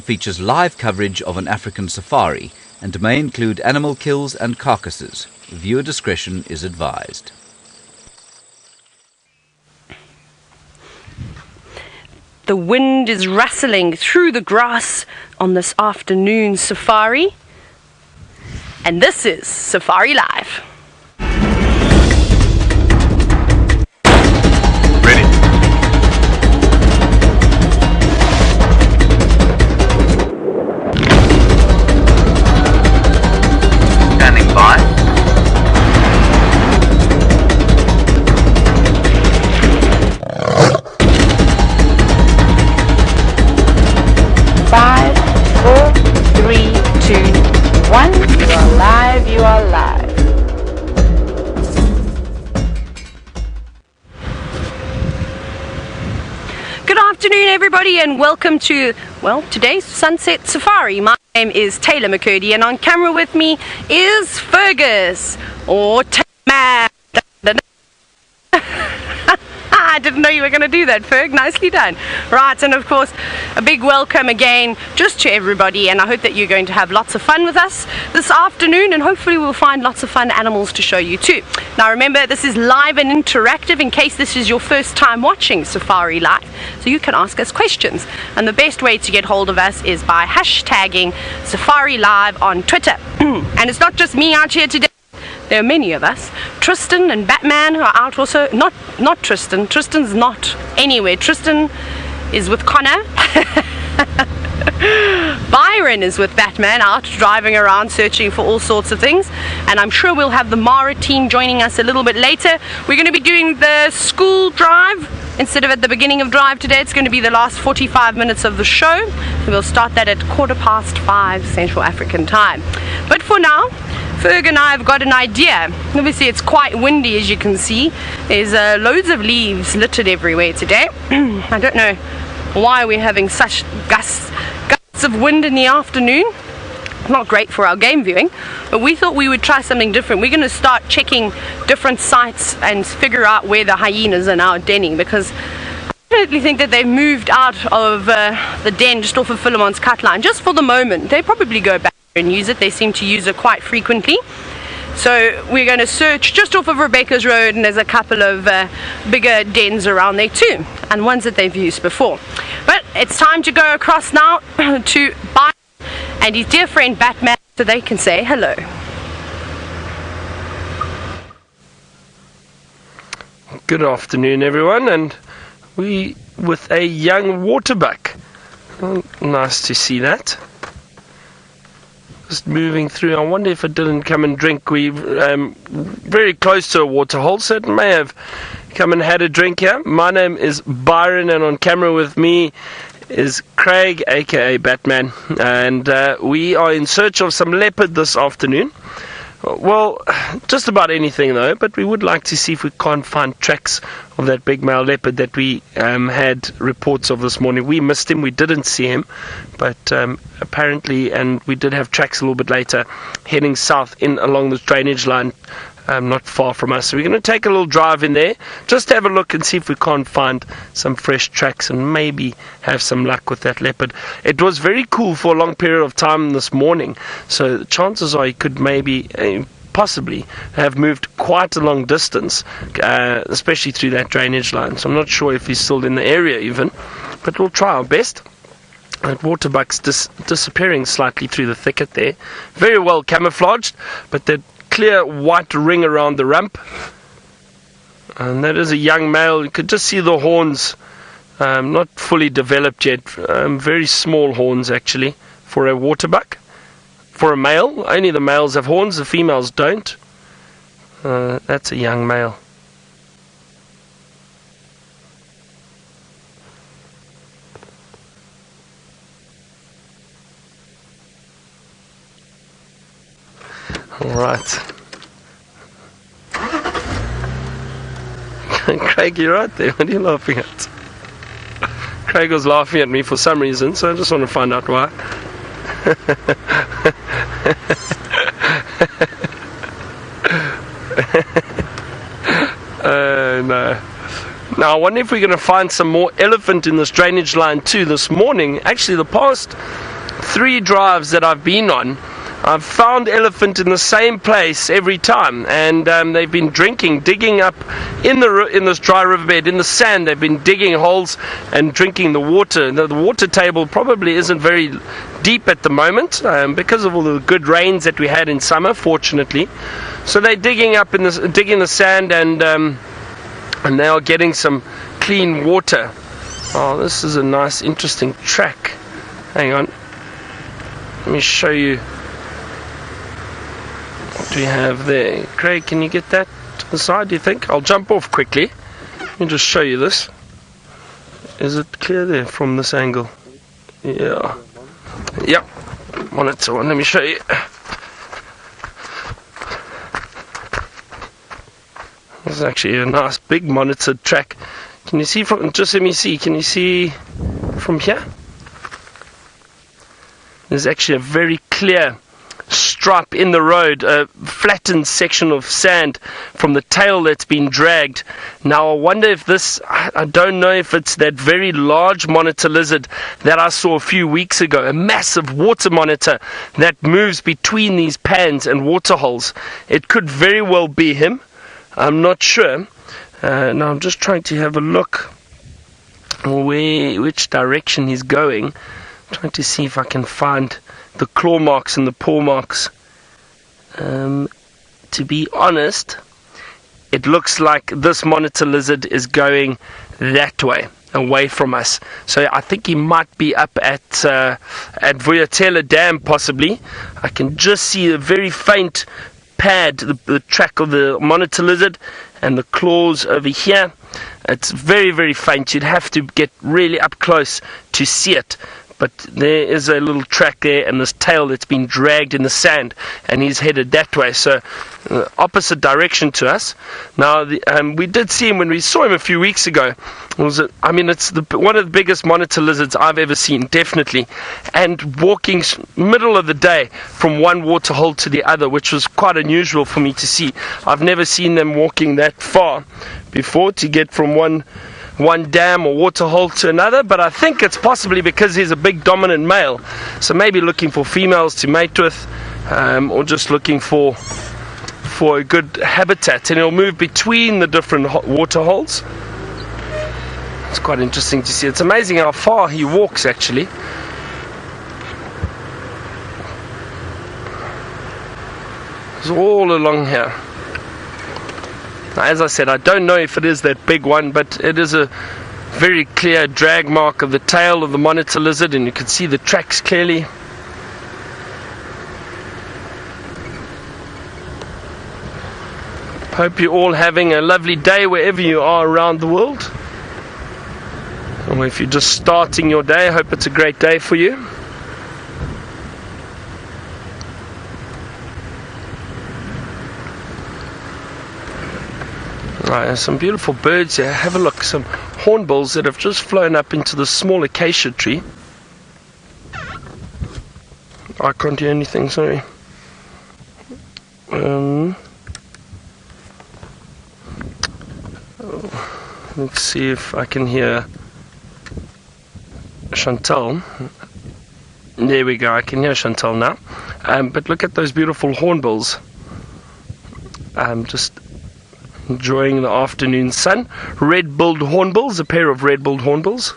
features live coverage of an African safari and may include animal kills and carcasses. Viewer discretion is advised. The wind is rustling through the grass on this afternoon safari. And this is Safari Live. Ready. Standing by. Five, four, three, two, one. You are live. You are live. Good afternoon, everybody, and welcome to, well, today's Sunset Safari. My name is Taylor McCurdy, and on camera with me is Fergus, or Man. I didn't know you were going to do that, Ferg. Nicely done. Right, and of course, a big welcome again just to everybody, and I hope that you're going to have lots of fun with us this afternoon, and hopefully we'll find lots of fun animals to show you too. Now remember, this is live and interactive in case this is your first time watching Safari Live, so you can ask us questions, and the best way to get hold of us is by hashtagging Safari Live on Twitter. And it's not just me out here today. There are many of us. Tristan and Batman are out also. Not Tristan. Tristan's not anywhere. Tristan is with Connor. Byron is with Batman, out driving around searching for all sorts of things. And I'm sure we'll have the Mara team joining us a little bit later. We're going to be doing the school drive instead of at the beginning of drive today. It's going to be the last 45 minutes of the show. So we'll start that at 5:15 Central African time. But for now, Ferg and I have got an idea. Obviously it's quite windy, as you can see. There's loads of leaves littered everywhere today. I don't know why we're having such gusts of wind in the afternoon. Not great for our game viewing, but we thought we would try something different. We're going to start checking different sites and figure out where the hyenas are now denning, because I definitely think that they've moved out of the den just off of Philemon's cut line, just for the moment. They probably go back and use it. They seem to use it quite frequently. So we're going to search just off of Rebecca's Road, and there's a couple of bigger dens around there too, and ones that they've used before. But it's time to go across now to Byron and his dear friend Batman, so they can say hello. Good afternoon, everyone, and we with a young Waterbuck. Oh, nice to see that. Just moving through. I wonder if it didn't come and drink. We're very close to a waterhole, so it may have come and had a drink here. My name is Byron, and on camera with me is Craig, aka Batman, and we are in search of some leopard this afternoon. Well, just about anything though, but we would like to see if we can't find tracks of that big male leopard that we had reports of this morning. We missed him, we didn't see him, but apparently, and we did have tracks a little bit later heading south in along this drainage line not far from us. So we're going to take a little drive in there, just to have a look and see if we can't find some fresh tracks and maybe have some luck with that leopard. It was very cool for a long period of time this morning, so the chances are he could maybe possibly have moved quite a long distance, especially through that drainage line. So I'm not sure if he's still in the area even, but we'll try our best. That Waterbuck's disappearing slightly through the thicket there. Very well camouflaged, but that clear white ring around the rump, and that is a young male. You could just see the horns, not fully developed yet, very small horns actually for a Waterbuck. For a male, only the males have horns, the females don't. That's a young male. Alright. Craig, you're right there. What are you laughing at? Craig was laughing at me for some reason, so I just want to find out why. No. Now I wonder if we're going to find some more elephant in this drainage line too this morning. Actually, the past 3 drives that I've been on, I've found elephant in the same place every time, and they've been digging up in this dry riverbed, in the sand. They've been digging holes and drinking the water. The water table probably isn't very deep at the moment because of all the good rains that we had in summer, fortunately. So they're digging the sand, and they are getting some clean water. Oh, this is a nice, interesting track. Hang on, let me show you. What do we have there? Craig, can you get that to the side, do you think? I'll jump off quickly. Let me just show you this. Is it clear there from this angle? Yeah. Yep. Monitor one. Let me show you. This is actually a nice big monitored track. Can you see from, just let me see, can you see from here? There's actually a very clear stripe in the road, a flattened section of sand from the tail that's been dragged. Now I wonder if this, I don't know if it's that very large monitor lizard that I saw a few weeks ago, a massive water monitor that moves between these pans and water holes. It could very well be him. I'm not sure. Now I'm just trying to have a look which direction he's going. I'm trying to see if I can find the claw marks and the paw marks. To be honest, it looks like this monitor lizard is going that way, away from us. So I think he might be up at Warthogs Dam, possibly. I can just see a very faint pad, the track of the monitor lizard, and the claws over here. It's very, very faint. You'd have to get really up close to see it. But there is a little track there, and this tail that's been dragged in the sand, and he's headed that way, so opposite direction to us. Now, we did see him when we saw him a few weeks ago. It's one of the biggest monitor lizards I've ever seen, definitely, and walking middle of the day from one water hole to the other, which was quite unusual for me to see. I've never seen them walking that far before to get from one dam or water hole to another, but I think it's possibly because he's a big dominant male, so maybe looking for females to mate with, or just looking for a good habitat, and he'll move between the different water holes. It's quite interesting to see. It's amazing how far he walks, actually. It's all along here. Now, as I said, I don't know if it is that big one, but it is a very clear drag mark of the tail of the monitor lizard, and you can see the tracks clearly. Hope you're all having a lovely day wherever you are around the world. Or if you're just starting your day, I hope it's a great day for you. Right, there's some beautiful birds here. Have a look. Some hornbills that have just flown up into the small acacia tree. I can't hear anything, sorry. Let's see if I can hear Chantal. There we go, I can hear Chantal now. But look at those beautiful hornbills. Just enjoying the afternoon sun. Red-billed hornbills, a pair of red-billed hornbills.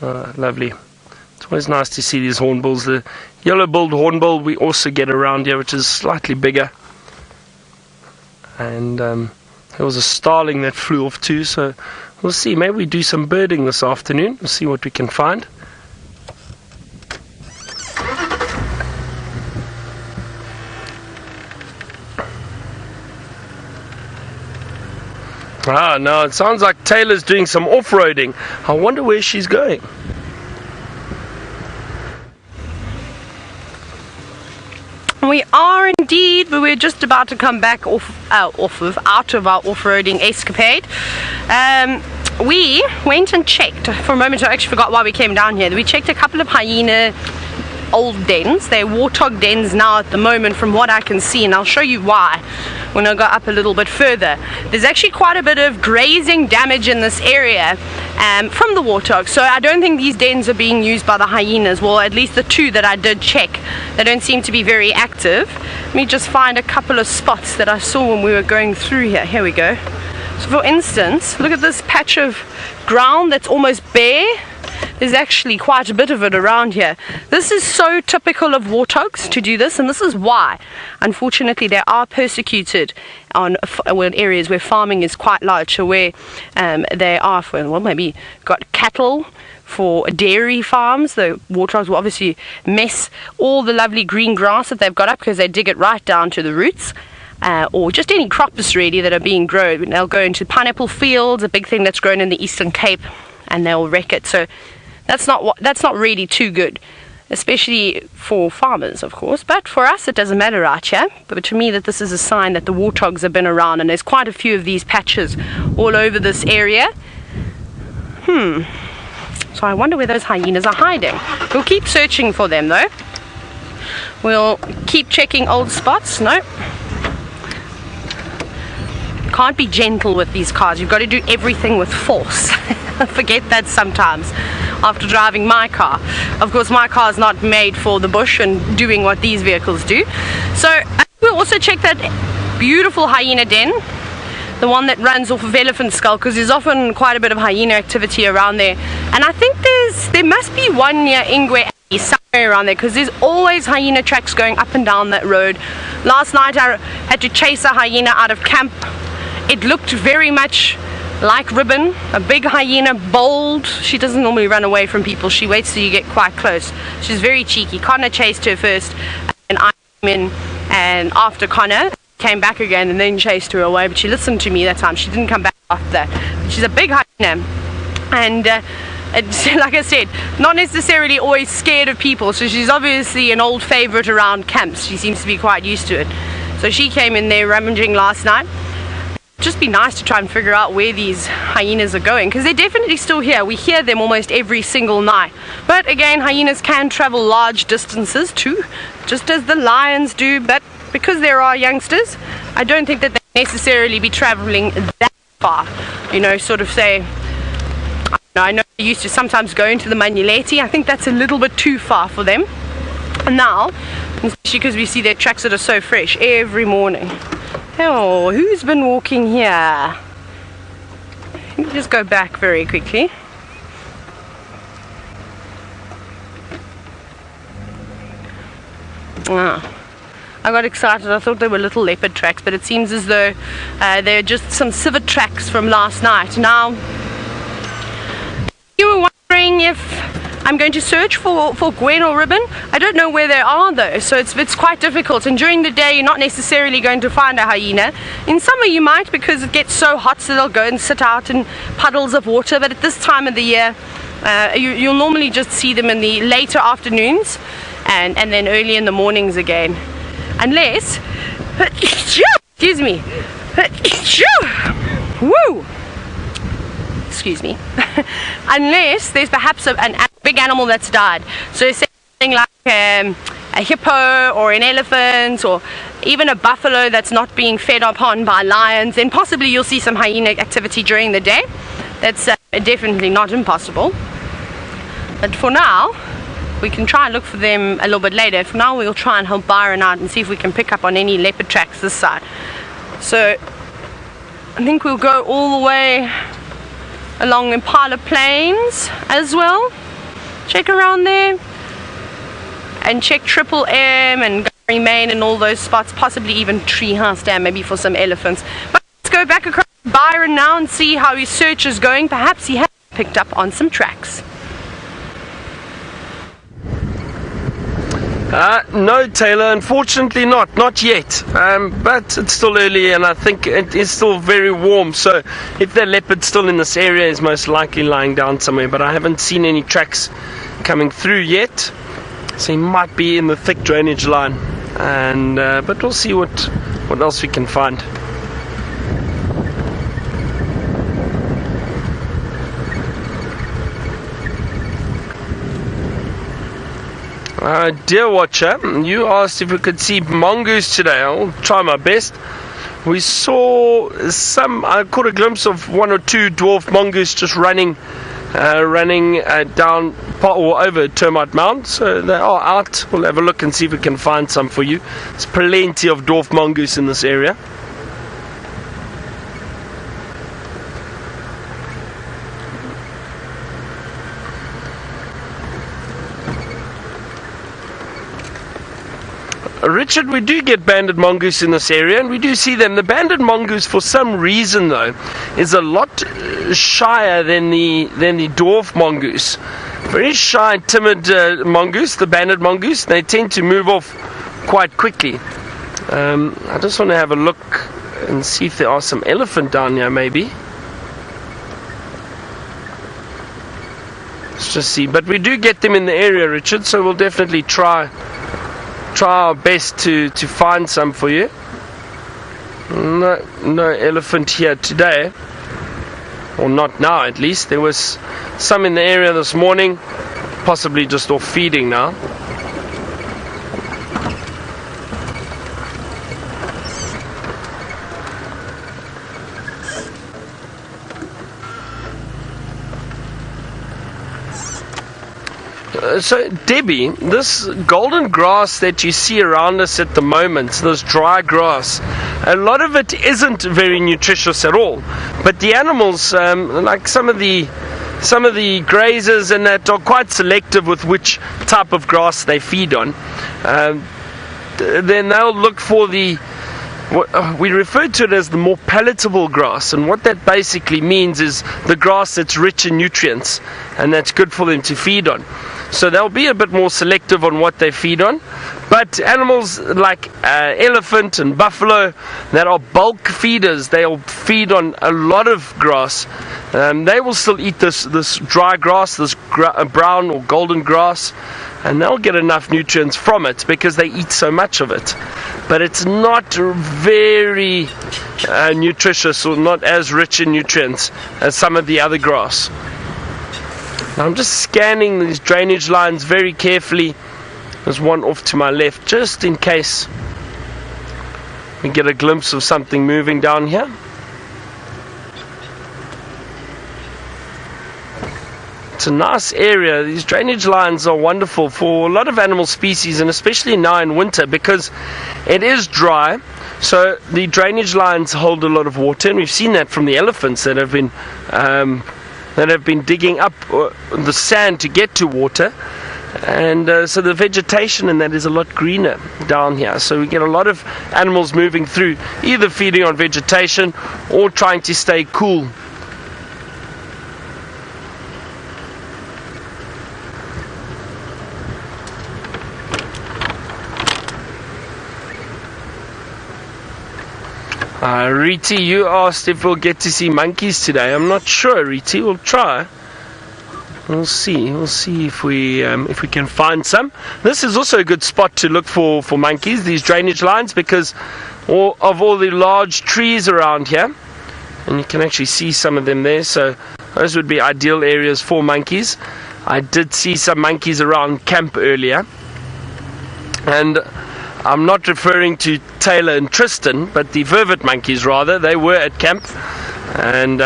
Lovely. It's always nice to see these hornbills. The yellow-billed hornbill we also get around here, which is slightly bigger. And there was a starling that flew off too, so we'll see. Maybe we do some birding this afternoon. We'll see what we can find. Now it sounds like Taylor's doing some off-roading. I wonder where she's going. We are indeed, but we're just about to come back out of our off-roading escapade. We went and checked for a moment. I actually forgot why we came down here. We checked a couple of hyena old dens. They're warthog dens now at the moment from what I can see, and I'll show you why when I go up a little bit further. There's actually quite a bit of grazing damage in this area from the warthogs, so I don't think these dens are being used by the hyenas. Well, at least the two that I did check, they don't seem to be very active. Let me just find a couple of spots that I saw when we were going through here. Here we go. So for instance, look at this patch of ground that's almost bare. There's actually quite a bit of it around here. This is so typical of warthogs to do this, and this is why unfortunately they are persecuted on areas where farming is quite large, so where they are for, well, maybe got cattle for dairy farms. The warthogs will obviously mess all the lovely green grass that they've got up because they dig it right down to the roots. Or just any crops really that are being grown. They'll go into pineapple fields, a big thing that's grown in the Eastern Cape, and they'll wreck it. So that's not really too good, especially for farmers, of course. But for us, it doesn't matter right here. But to me, that this is a sign that the warthogs have been around, and there's quite a few of these patches all over this area. So I wonder where those hyenas are hiding. We'll keep searching for them though. We'll keep checking old spots. No. Can't be gentle with these cars. You've got to do everything with force. I forget that sometimes after driving my car. Of course, my car is not made for the bush and doing what these vehicles do. So we'll also check that beautiful hyena den, the one that runs off of Elephant Skull, because there's often quite a bit of hyena activity around there. And I think there must be one near Ingwe somewhere around there, because there's always hyena tracks going up and down that road. Last night I had to chase a hyena out of camp. It looked very much like Ribbon, a big hyena, bold. She doesn't normally run away from people. She waits till you get quite close. She's very cheeky. Connor chased her first, and I came in, and after Connor came back again and then chased her away, but she listened to me that time. She didn't come back after that. But she's a big hyena, and it's, like I said, not necessarily always scared of people, so she's obviously an old favorite around camps. She seems to be quite used to it. So she came in there rummaging last night. Just be nice to try and figure out where these hyenas are going, because they're definitely still here. We hear them almost every single night. But again, hyenas can travel large distances too, just as the lions do. But because there are youngsters, I don't think that they necessarily be traveling that far. You know, sort of say, I know they used to sometimes go into the Manuleti. I think that's a little bit too far for them. And now, especially because we see their tracks that are so fresh every morning. Oh, who's been walking here? Let me just go back very quickly. I got excited. I thought they were little leopard tracks, but it seems as though they're just some civet tracks from last night. Now, you were wondering if I'm going to search for Gwen or Ribbon. I don't know where they are though, so it's quite difficult. And during the day, you're not necessarily going to find a hyena. In summer, you might, because it gets so hot, so they'll go and sit out in puddles of water. But at this time of the year, you'll normally just see them in the later afternoons and then early in the mornings again. Unless, excuse me, woo! Excuse me. Unless there's perhaps a big animal that's died. So something like a hippo or an elephant or even a buffalo that's not being fed upon by lions, then possibly you'll see some hyena activity during the day. That's definitely not impossible. But for now, we can try and look for them a little bit later. For now, we'll try and help Byron out and see if we can pick up on any leopard tracks this side. So I think we'll go all the way along Impala Plains as well. Check around there and check Triple M and Gary Main and all those spots, possibly even Treehouse Dam, maybe for some elephants. But let's go back across Byron now and see how his search is going. Perhaps he has picked up on some tracks. No, Taylor, unfortunately not yet. But it's still early and I think it is still very warm. So if the leopard's still in this area, is most likely lying down somewhere. But I haven't seen any tracks coming through yet. So he might be in the thick drainage line. And but we'll see what else we can find. Deer Watcher, you asked if we could see mongoose today. I'll try my best. We saw I caught a glimpse of 1 or 2 dwarf mongoose just running down or over Termite Mound, so they are out. We'll have a look and see if we can find some for you. There's plenty of dwarf mongoose in this area. Richard, we do get banded mongoose in this area, and we do see them. The banded mongoose, for some reason though, is a lot shyer than the dwarf mongoose. Very shy, timid mongoose, the banded mongoose. They tend to move off quite quickly. I just want to have a look and see if there are some elephant down here, maybe. Let's just see. But we do get them in the area, Richard, so we'll definitely try our best to find some for you. No elephant here today, or not now at least. There was some in the area this morning, possibly just off feeding now. So Debbie, this golden grass that you see around us at the moment, this dry grass, a lot of it isn't very nutritious at all, but the animals, like some of the grazers and that, are quite selective with which type of grass they feed on. Then they'll look for we refer to it as the more palatable grass, and what that basically means is the grass that's rich in nutrients and that's good for them to feed on. So they'll be a bit more selective on what they feed on. But animals like elephant and buffalo that are bulk feeders, they'll feed on a lot of grass. They will still eat this dry grass, this brown or golden grass, and they'll get enough nutrients from it because they eat so much of it. But it's not very nutritious, or not as rich in nutrients as some of the other grass. Now I'm just scanning these drainage lines very carefully. There's one off to my left, just in case we get a glimpse of something moving down here. It's a nice area. These drainage lines are wonderful for a lot of animal species, and especially now in winter because it is dry. So the drainage lines hold a lot of water, and we've seen that from the elephants that have been digging up the sand to get to water. And so the vegetation in that is a lot greener down here. So we get a lot of animals moving through, either feeding on vegetation or trying to stay cool. Riti, you asked if we'll get to see monkeys today. I'm not sure, Riti. We'll try. We'll see if we can find some. This is also a good spot to look for monkeys, these drainage lines, because of all the large trees around here, and you can actually see some of them there. So those would be ideal areas for monkeys. I did see some monkeys around camp earlier, and I'm not referring to Taylor and Tristan, but the vervet monkeys rather. They were at camp, and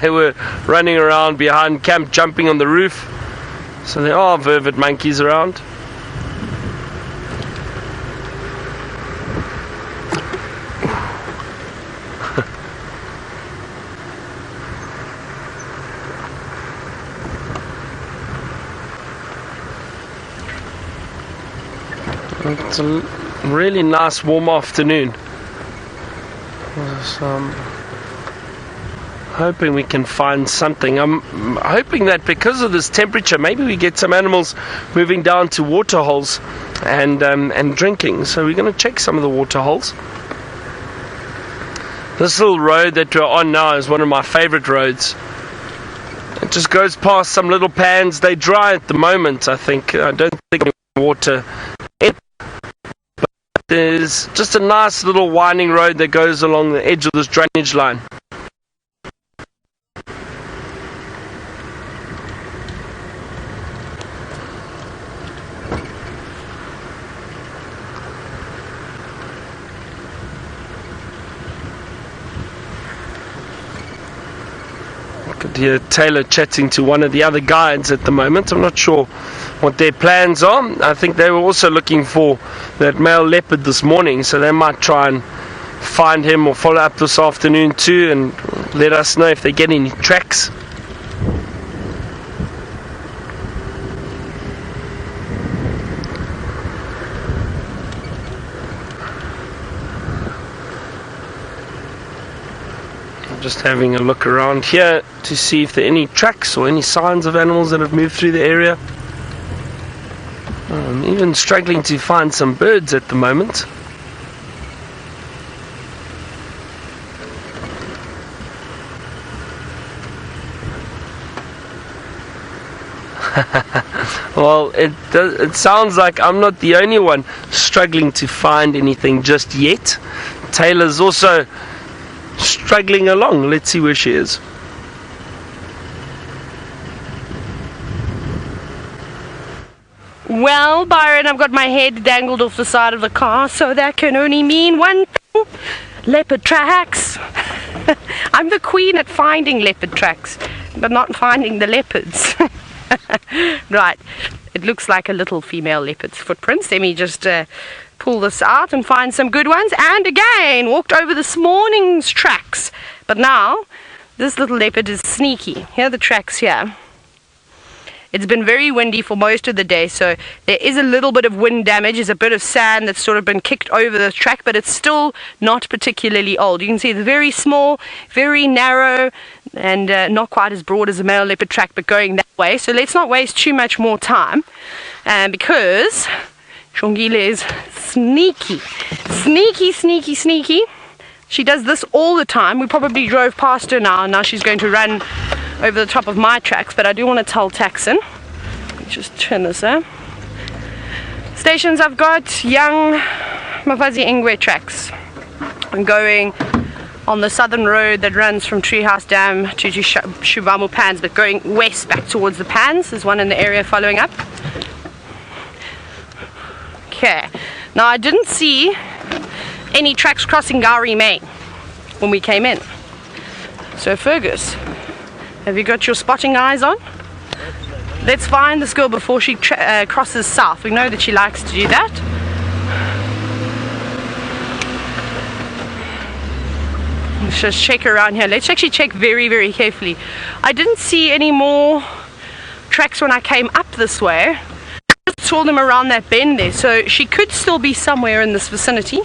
they were running around behind camp, jumping on the roof. So there are vervet monkeys around. It's a really nice warm afternoon. So I'm hoping we can find something. I'm hoping that because of this temperature, maybe we get some animals moving down to water holes and drinking. So we're going to check some of the water holes. This little road that we're on now is one of my favorite roads. It just goes past some little pans. They're dry at the moment, I think. I don't think any water in. There's just a nice little winding road that goes along the edge of this drainage line. hear Taylor chatting to one of the other guides at the moment. I'm not sure what their plans are. I think they were also looking for that male leopard this morning, so they might try and find him or follow up this afternoon too and let us know if they get any tracks. Just having a look around here to see if there are any tracks or any signs of animals that have moved through the area. I'm even struggling to find some birds at the moment. Well, it sounds like I'm not the only one struggling to find anything just yet. Taylor's also struggling along. Let's see where she is. Well, Byron, I've got my head dangled off the side of the car, so that can only mean one thing: leopard tracks. I'm the queen at finding leopard tracks, but not finding the leopards. Right, it looks like a little female leopard's footprints. Let me just pull this out and find some good ones. And again, walked over this morning's tracks, but now this little leopard is sneaky. Here are the tracks here. It's been very windy for most of the day, so there is a little bit of wind damage. There's a bit of sand that's sort of been kicked over the track, but it's still not particularly old. You can see it's very small, very narrow, and not quite as broad as a male leopard track, but going that way. So let's not waste too much more time, because Shongile is sneaky. Sneaky. She does this all the time. We probably drove past her now, and now she's going to run over the top of my tracks, but I do want to tell Taxon. Just turn this up. Stations, I've got young Mafazi Ingwe tracks. I'm going on the southern road that runs from Treehouse Dam to Shuvamu Pans, but going west back towards the Pans. There's one in the area following up. Okay, now I didn't see any tracks crossing Gowrie Main when we came in. So Fergus, have you got your spotting eyes on? Let's find this girl before she crosses south. We know that she likes to do that. Let's just check around here. Let's actually check very carefully. I didn't see any more tracks when I came up this way. I just saw them around that bend there, so she could still be somewhere in this vicinity.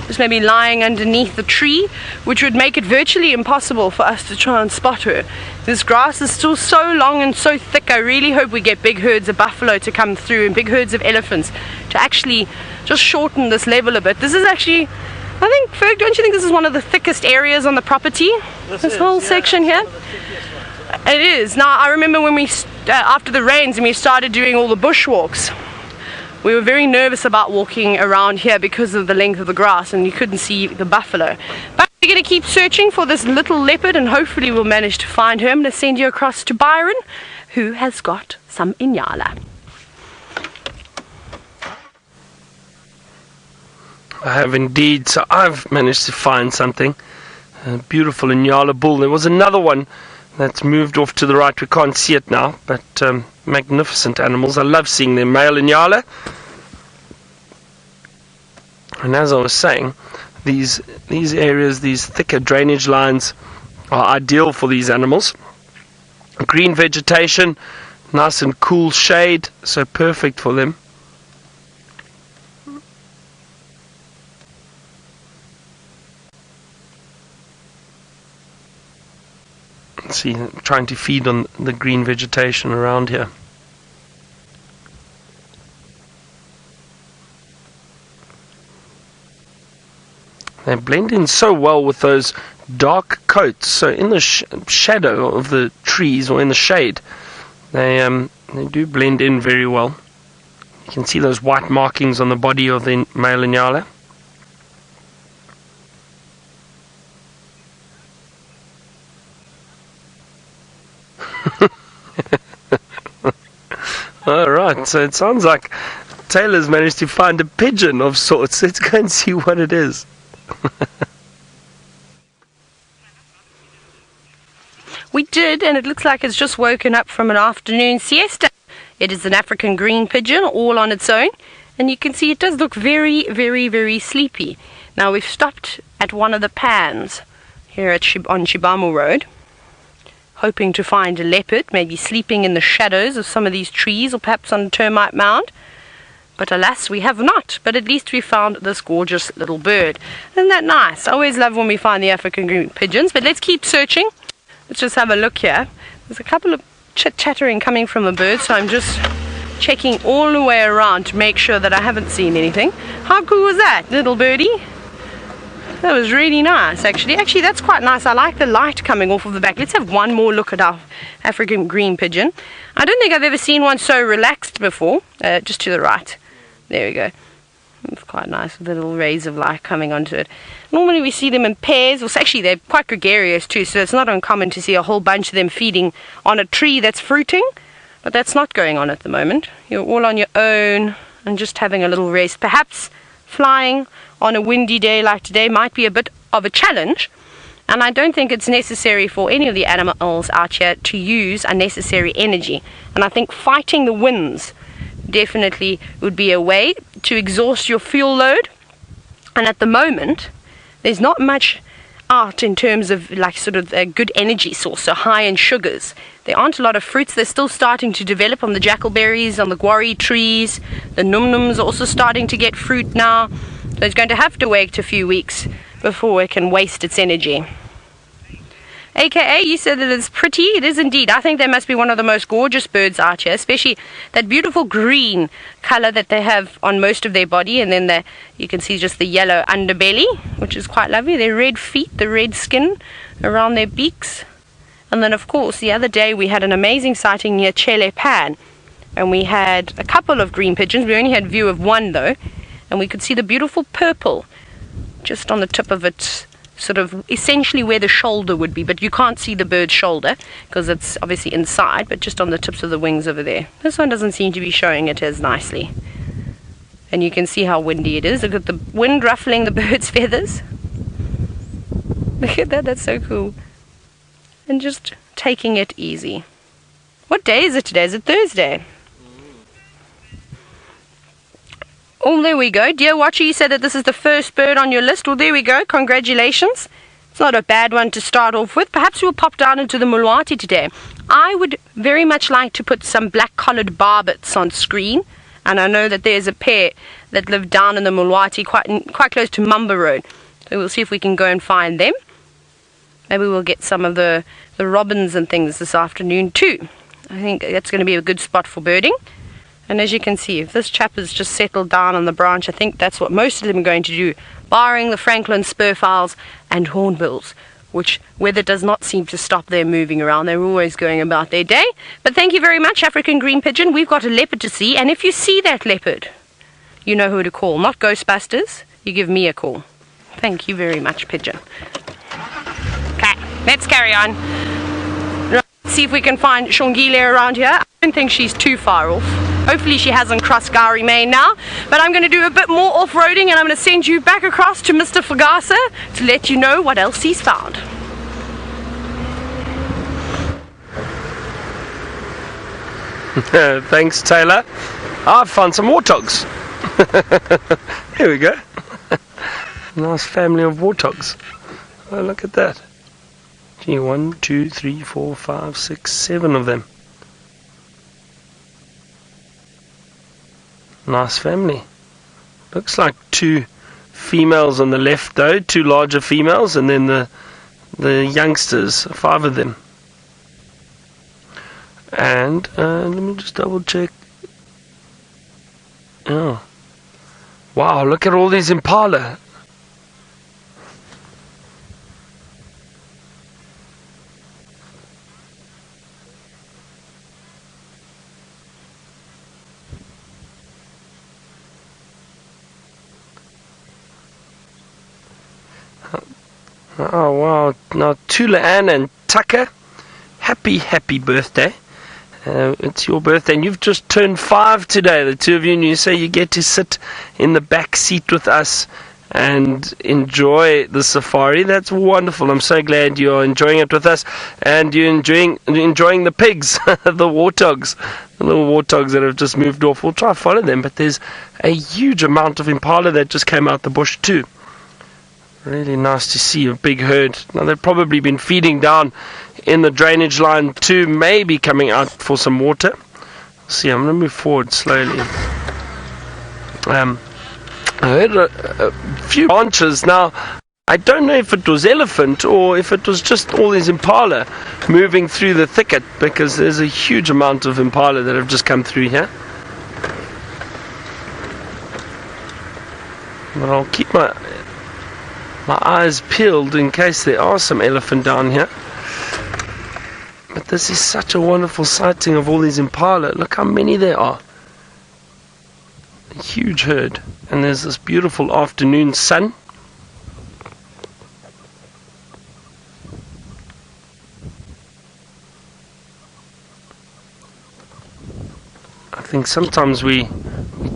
Just maybe lying underneath the tree, which would make it virtually impossible for us to try and spot her. This grass is still so long and so thick. I really hope we get big herds of buffalo to come through and big herds of elephants to actually just shorten this level a bit. This is actually, I think, Ferg, don't you think this is one of the thickest areas on the property? This whole section here? It is. Now, I remember when we, after the rains, and we started doing all the bushwalks, we were very nervous about walking around here because of the length of the grass and you couldn't see the buffalo. But we're going to keep searching for this little leopard and hopefully we'll manage to find her. I'm going to send you across to Byron, who has got some in Nyala. I have indeed. So I've managed to find something. A beautiful Nyala bull. There was another one that's moved off to the right. We can't see it now, but magnificent animals. I love seeing them. Male Nyala. And as I was saying, these areas, these thicker drainage lines are ideal for these animals. Green vegetation, nice and cool shade, so perfect for them. See, trying to feed on the green vegetation around here. They blend in so well with those dark coats. So in the shadow of the trees or in the shade, they do blend in very well. You can see those white markings on the body of the male Nyala. Alright, so it sounds like Taylor's managed to find a pigeon of sorts. Let's go and see what it is. We did, and it looks like it's just woken up from an afternoon siesta. It is an African green pigeon all on its own, and you can see it does look very, very, very sleepy. Now we've stopped at one of the pans here on Shibamo Road, hoping to find a leopard, maybe sleeping in the shadows of some of these trees or perhaps on a termite mound. But alas, we have not. But at least we found this gorgeous little bird. Isn't that nice? I always love when we find the African green pigeons. But let's keep searching. Let's just have a look here. There's a couple of chattering coming from the birds, so I'm just checking all the way around to make sure that I haven't seen anything. How cool was that, little birdie? That was really nice, actually. Actually, that's quite nice. I like the light coming off of the back. Let's have one more look at our African green pigeon. I don't think I've ever seen one so relaxed before. Just to the right. There we go. It's quite nice with the little rays of light coming onto it. Normally we see them in pairs, or actually they're quite gregarious too, so it's not uncommon to see a whole bunch of them feeding on a tree that's fruiting, but that's not going on at the moment. You're all on your own and just having a little rest. Perhaps flying on a windy day like today might be a bit of a challenge, and I don't think it's necessary for any of the animals out here to use unnecessary energy. And I think fighting the winds definitely would be a way to exhaust your fuel load. And at the moment there's not much out in terms of like sort of a good energy source, so high in sugars. There aren't a lot of fruits. They're still starting to develop on the jackalberries, on the guarri trees. The num-nums are also starting to get fruit now, so it's going to have to wait a few weeks before it can waste its energy. AKA, you said that it's pretty. It is indeed. I think they must be one of the most gorgeous birds out here, especially that beautiful green color that they have on most of their body, and then you can see just the yellow underbelly, which is quite lovely. Their red feet, the red skin around their beaks. And then of course the other day we had an amazing sighting near Chele Pan, and we had a couple of green pigeons. We only had view of one though, and we could see the beautiful purple just on the tip of its sort of essentially where the shoulder would be, but you can't see the bird's shoulder because it's obviously inside, but just on the tips of the wings over there. This one doesn't seem to be showing it as nicely, and you can see how windy it is. Look at the wind ruffling the bird's feathers. Look at that, that's so cool. And just taking it easy. What day is it today? Is it Thursday? Oh, there we go. Dear Watcher, you said that this is the first bird on your list. Well, there we go. Congratulations. It's not a bad one to start off with. Perhaps we'll pop down into the Mulwati today. I would very much like to put some black-collared barbets on screen. And I know that there's a pair that live down in the Mulwati, quite close to Mumba Road. So we'll see if we can go and find them. Maybe we'll get some of the robins and things this afternoon too. I think that's going to be a good spot for birding. And as you can see, if this chap has just settled down on the branch, I think that's what most of them are going to do, barring the Franklin spurfowls and hornbills, which weather does not seem to stop them moving around. They're always going about their day. But thank you very much, African green pigeon. We've got a leopard to see, and if you see that leopard, you know who to call. Not Ghostbusters, you give me a call. Thank you very much, pigeon. Okay, let's carry on. Let's see if we can find Shongile around here. I don't think she's too far off. Hopefully she hasn't crossed Gowrie Main now, but I'm going to do a bit more off-roading, and I'm going to send you back across to Mr. Fagasa to let you know what else he's found. Thanks, Taylor. I've found some warthogs. Here we go. Nice family of warthogs. Oh, look at that. Gee, 1, 2, 3, 4, 5, 6, 7 of them. Nice family. Looks like 2 females on the left though, 2 larger females, and then the youngsters, 5 of them. And let me just double check. Oh, wow, look at all these impala. Oh wow, now Tula Ann and Tucker, happy birthday. It's your birthday and you've just turned 5 today, the two of you, and you say you get to sit in the back seat with us and enjoy the safari. That's wonderful. I'm so glad you're enjoying it with us, and you're enjoying the pigs, the warthogs, the little warthogs that have just moved off. We'll try to follow them, but there's a huge amount of impala that just came out the bush too. Really nice to see a big herd. Now they've probably been feeding down in the drainage line too, maybe coming out for some water. See, I'm going to move forward slowly. I heard a few branches. Now, I don't know if it was elephant or if it was just all these impala moving through the thicket, because there's a huge amount of impala that have just come through here. But I'll keep my eyes peeled in case there are some elephant down here. But this is such a wonderful sighting of all these impala. Look how many there are. A huge herd. And there's this beautiful afternoon sun. I think sometimes we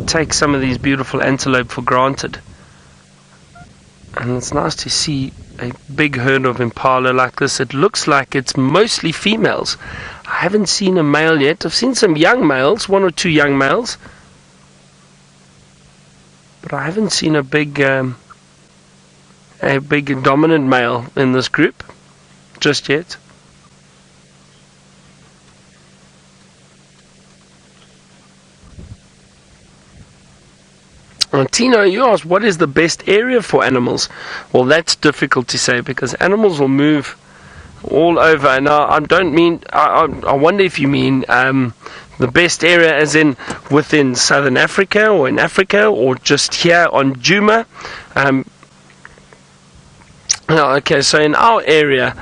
take some of these beautiful antelope for granted. And it's nice to see a big herd of impala like this. It looks like it's mostly females. I haven't seen a male yet. I've seen some young males, 1 or 2 young males. But I haven't seen a big dominant male in this group just yet. Tino, you asked, what is the best area for animals? Well, that's difficult to say, because animals will move all over. And I don't mean, I wonder if you mean the best area as in within southern Africa or in Africa or just here on Djuma. Okay, so in our area,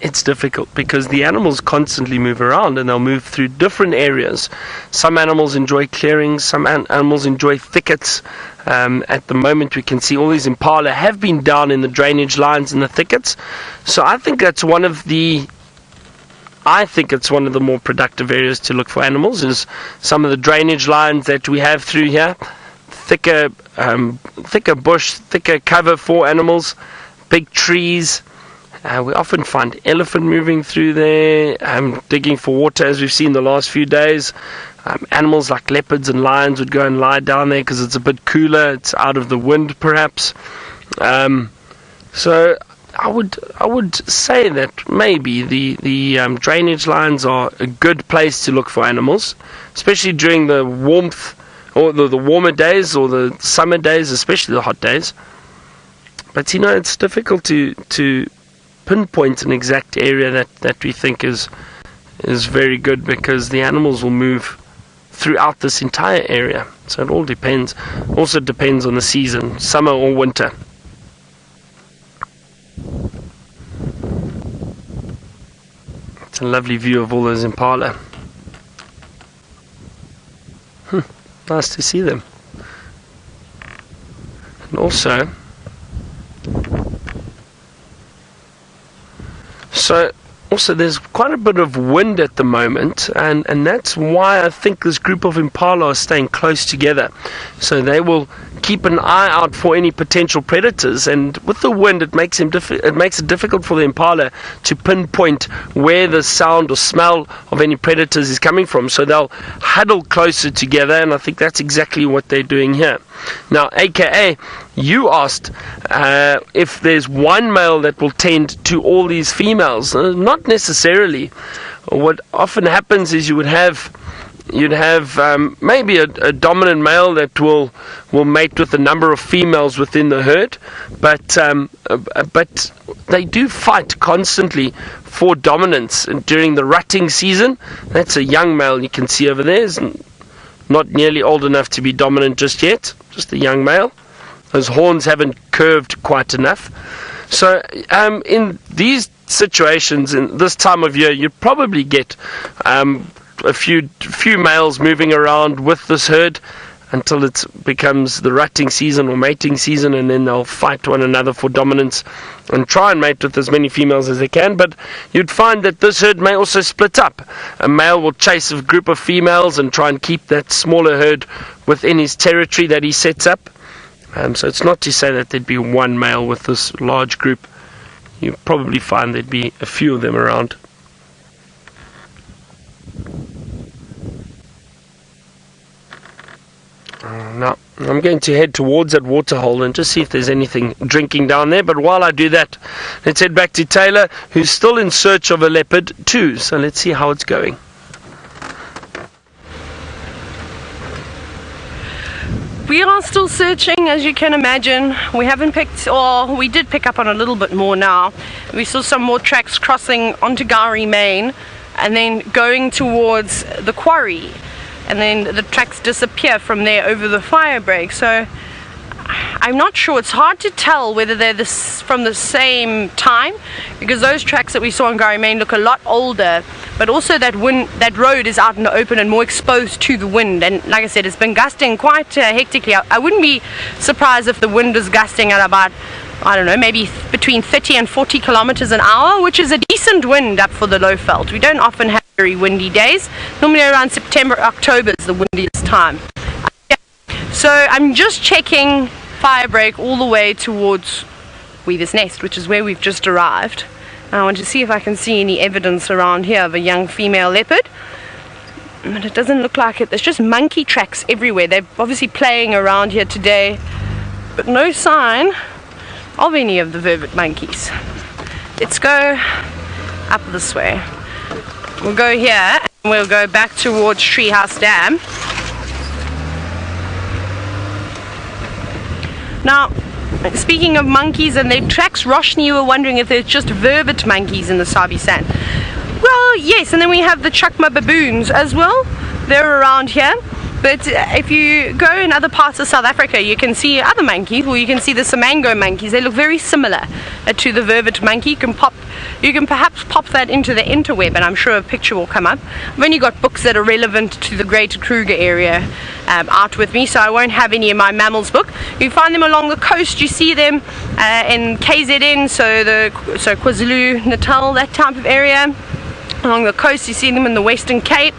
it's difficult because the animals constantly move around and they'll move through different areas. Some animals enjoy clearings, some animals enjoy thickets. At the moment we can see all these impala have been down in the drainage lines in the thickets. So I think it's one of the more productive areas to look for animals, is some of the drainage lines that we have through here. Thicker bush, thicker cover for animals, big trees. We often find elephant moving through there, digging for water, as we've seen the last few days. Animals like leopards and lions would go and lie down there because it's a bit cooler. It's out of the wind, perhaps. So I would say that maybe the drainage lines are a good place to look for animals, especially during the warmth or the warmer days or the summer days, especially the hot days. But it's difficult to pinpoint an exact area that we think is very good, because the animals will move throughout this entire area. So it all depends. Also depends on the season, summer or winter. It's a lovely view of all those impala. Nice to see them. And also, there's quite a bit of wind at the moment, and that's why I think this group of impala are staying close together. So they will keep an eye out for any potential predators, and with the wind it makes it difficult for the impala to pinpoint where the sound or smell of any predators is coming from. So they'll huddle closer together, and I think that's exactly what they're doing here. Now, aka, you asked if there's one male that will tend to all these females. Not necessarily. What often happens is you'd have maybe a dominant male that will mate with a number of females within the herd, but they do fight constantly for dominance. And during the rutting season, that's a young male you can see over there. Is not nearly old enough to be dominant just yet, just a young male. Those horns haven't curved quite enough. So in these situations, in this time of year, you probably get a few males moving around with this herd until it becomes the rutting season or mating season, and then they'll fight one another for dominance and try and mate with as many females as they can. But you'd find that this herd may also split up. A male will chase a group of females and try and keep that smaller herd within his territory that he sets up. So it's not to say that there'd be one male with this large group. You probably find there'd be a few of them around. Now, I'm going to head towards that waterhole and just see if there's anything drinking down there. But while I do that, let's head back to Taylor, who's still in search of a leopard too. So let's see how it's going. We are still searching, as you can imagine. We haven't picked, or we did pick up on a little bit more now. We saw some more tracks crossing onto Gowrie Main and then going towards the quarry. And then the tracks disappear from there over the fire break. So I'm not sure. It's hard to tell whether they're from the same time, because those tracks that we saw on Gowrie Main look a lot older, but also that road is out in the open and more exposed to the wind. And like I said, it's been gusting quite hectically. I wouldn't be surprised if the wind is gusting at about, I don't know, maybe between 30 and 40 kilometers an hour, which is a decent wind up for the low veld. We don't often have very windy days. Normally around September, October is the windiest time. So I'm just checking fire break all the way towards Weaver's Nest, which is where we've just arrived. I want to see if I can see any evidence around here of a young female leopard. But it doesn't look like it. There's just monkey tracks everywhere. They're obviously playing around here today, but no sign of any of the vervet monkeys. Let's go up this way. We'll go here and we'll go back towards Treehouse Dam. Now, speaking of monkeys and their tracks, Roshni, you were wondering if there's just vervet monkeys in the Sabi Sand. Well, yes, and then we have the Chukma baboons as well. They're around here. But if you go in other parts of South Africa, you can see other monkeys, or you can see the Samango monkeys. They look very similar to the vervet monkey. You can perhaps pop that into the interweb, and I'm sure a picture will come up. I've only got books that are relevant to the Greater Kruger area out with me, so I won't have any in my mammals book. You find them along the coast. You see them in KZN, so KwaZulu Natal, that type of area. Along the coast, you see them in the Western Cape.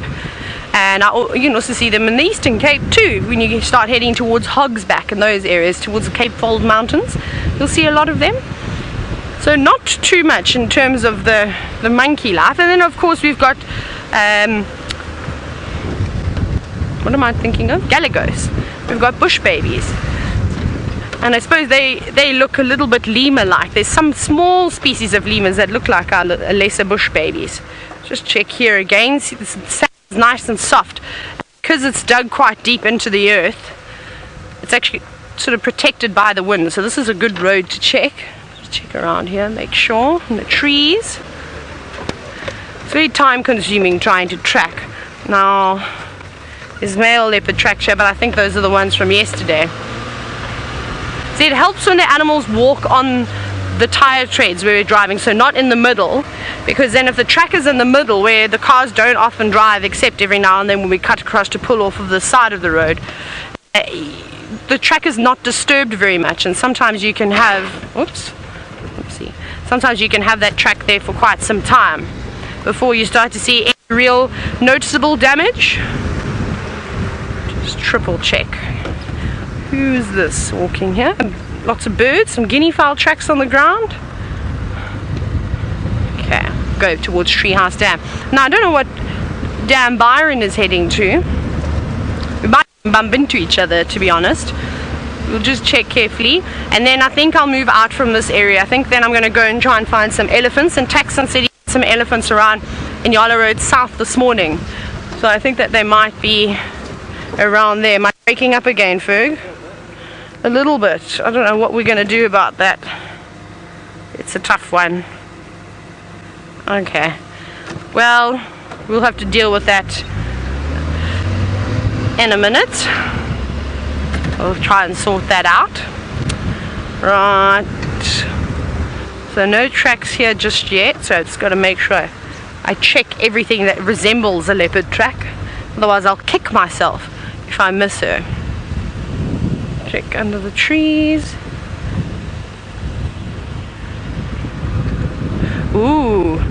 And you can also see them in the Eastern Cape too. When you start heading towards Hogsback and those areas, towards the Cape Fold Mountains, you'll see a lot of them. So not too much in terms of the monkey life. And then of course we've got, what am I thinking of? Galagos. We've got bush babies. And I suppose they look a little bit lemur-like. There's some small species of lemurs that look like our lesser bush babies. Just check here again. See, this sand is nice and soft. Because it's dug quite deep into the earth, it's actually sort of protected by the wind. So this is a good road to check. Just check around here, make sure. And the trees. It's very time consuming trying to track. Now, there's male leopard tracks here, but I think those are the ones from yesterday. See, it helps when the animals walk on the tire treads where we're driving, so not in the middle, because then if the track is in the middle where the cars don't often drive except every now and then when we cut across to pull off of the side of the road, the track is not disturbed very much, and sometimes you can have sometimes you can have that track there for quite some time before you start to see any real noticeable damage. Just triple check. Who's this walking here? Lots of birds, some guinea fowl tracks on the ground. Okay, go towards Treehouse Dam. Now I don't know what dam Byron is heading to. We might bump into each other, to be honest. We'll just check carefully, and then I think I'll move out from this area. I think then I'm going to go and try and find some elephants. And Taxon said he had some elephants around in Nyala Road South this morning, so I think that they might be around there. Am I breaking up again, Ferg? A little bit. I don't know what we're going to do about that. It's a tough one. Okay. Well, we'll have to deal with that in a minute. We'll try and sort that out. Right. So no tracks here just yet, so it's got to make sure I check everything that resembles a leopard track. Otherwise I'll kick myself if I miss her. Check under the trees. Ooh.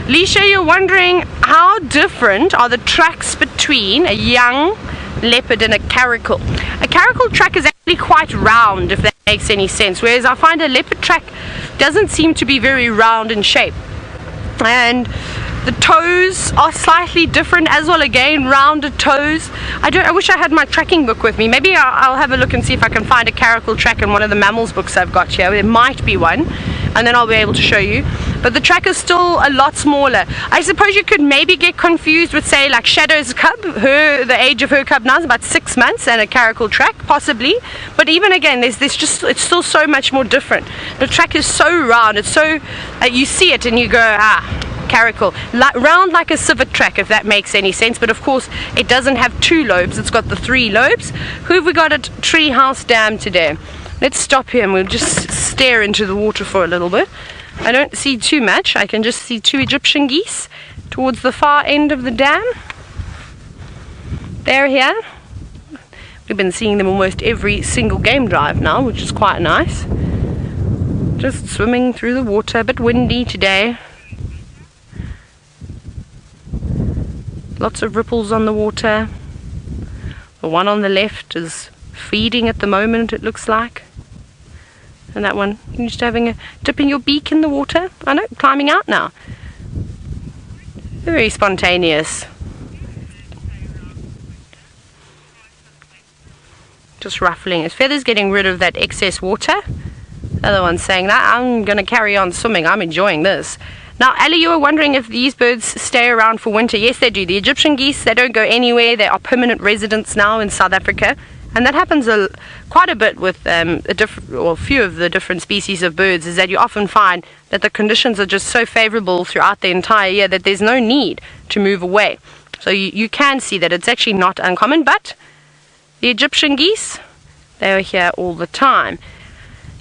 Leisha, you're wondering how different are the tracks between a young leopard and a caracal. A caracal track is actually quite round, if that makes any sense, whereas I find a leopard track doesn't seem to be very round in shape. And the toes are slightly different as well, again, rounded toes. I wish I had my tracking book with me. Maybe I'll have a look and see if I can find a caracal track in one of the mammals books I've got here. There might be one, and then I'll be able to show you. But the track is still a lot smaller. I suppose you could maybe get confused with, say, like Shadow's cub. The age of her cub now is about 6 months, and a caracal track, possibly. But even again, it's still so much more different. The track is so round. It's so you see it and you go, caracal, round like a civet track, if that makes any sense. But of course, it doesn't have 2 lobes. It's got the 3 lobes. Who have we got at Treehouse Dam today? Let's stop here and we'll just stare into the water for a little bit. I don't see too much. I can just see 2 Egyptian geese towards the far end of the dam. They're here. We've been seeing them almost every single game drive now, which is quite nice. Just swimming through the water, a bit windy today. Lots of ripples on the water. The one on the left is feeding at the moment, it looks like. And that one, you're just dipping your beak in the water. I know, climbing out now. They're very spontaneous. Just ruffling his feathers, getting rid of that excess water. The other one's saying that I'm going to carry on swimming. I'm enjoying this. Now, Ali, you were wondering if these birds stay around for winter. Yes, they do. The Egyptian geese, they don't go anywhere. They are permanent residents now in South Africa. And that happens quite a bit with a few of the different species of birds, is that you often find that the conditions are just so favorable throughout the entire year that there's no need to move away. So you can see that it's actually not uncommon. But the Egyptian geese, they are here all the time.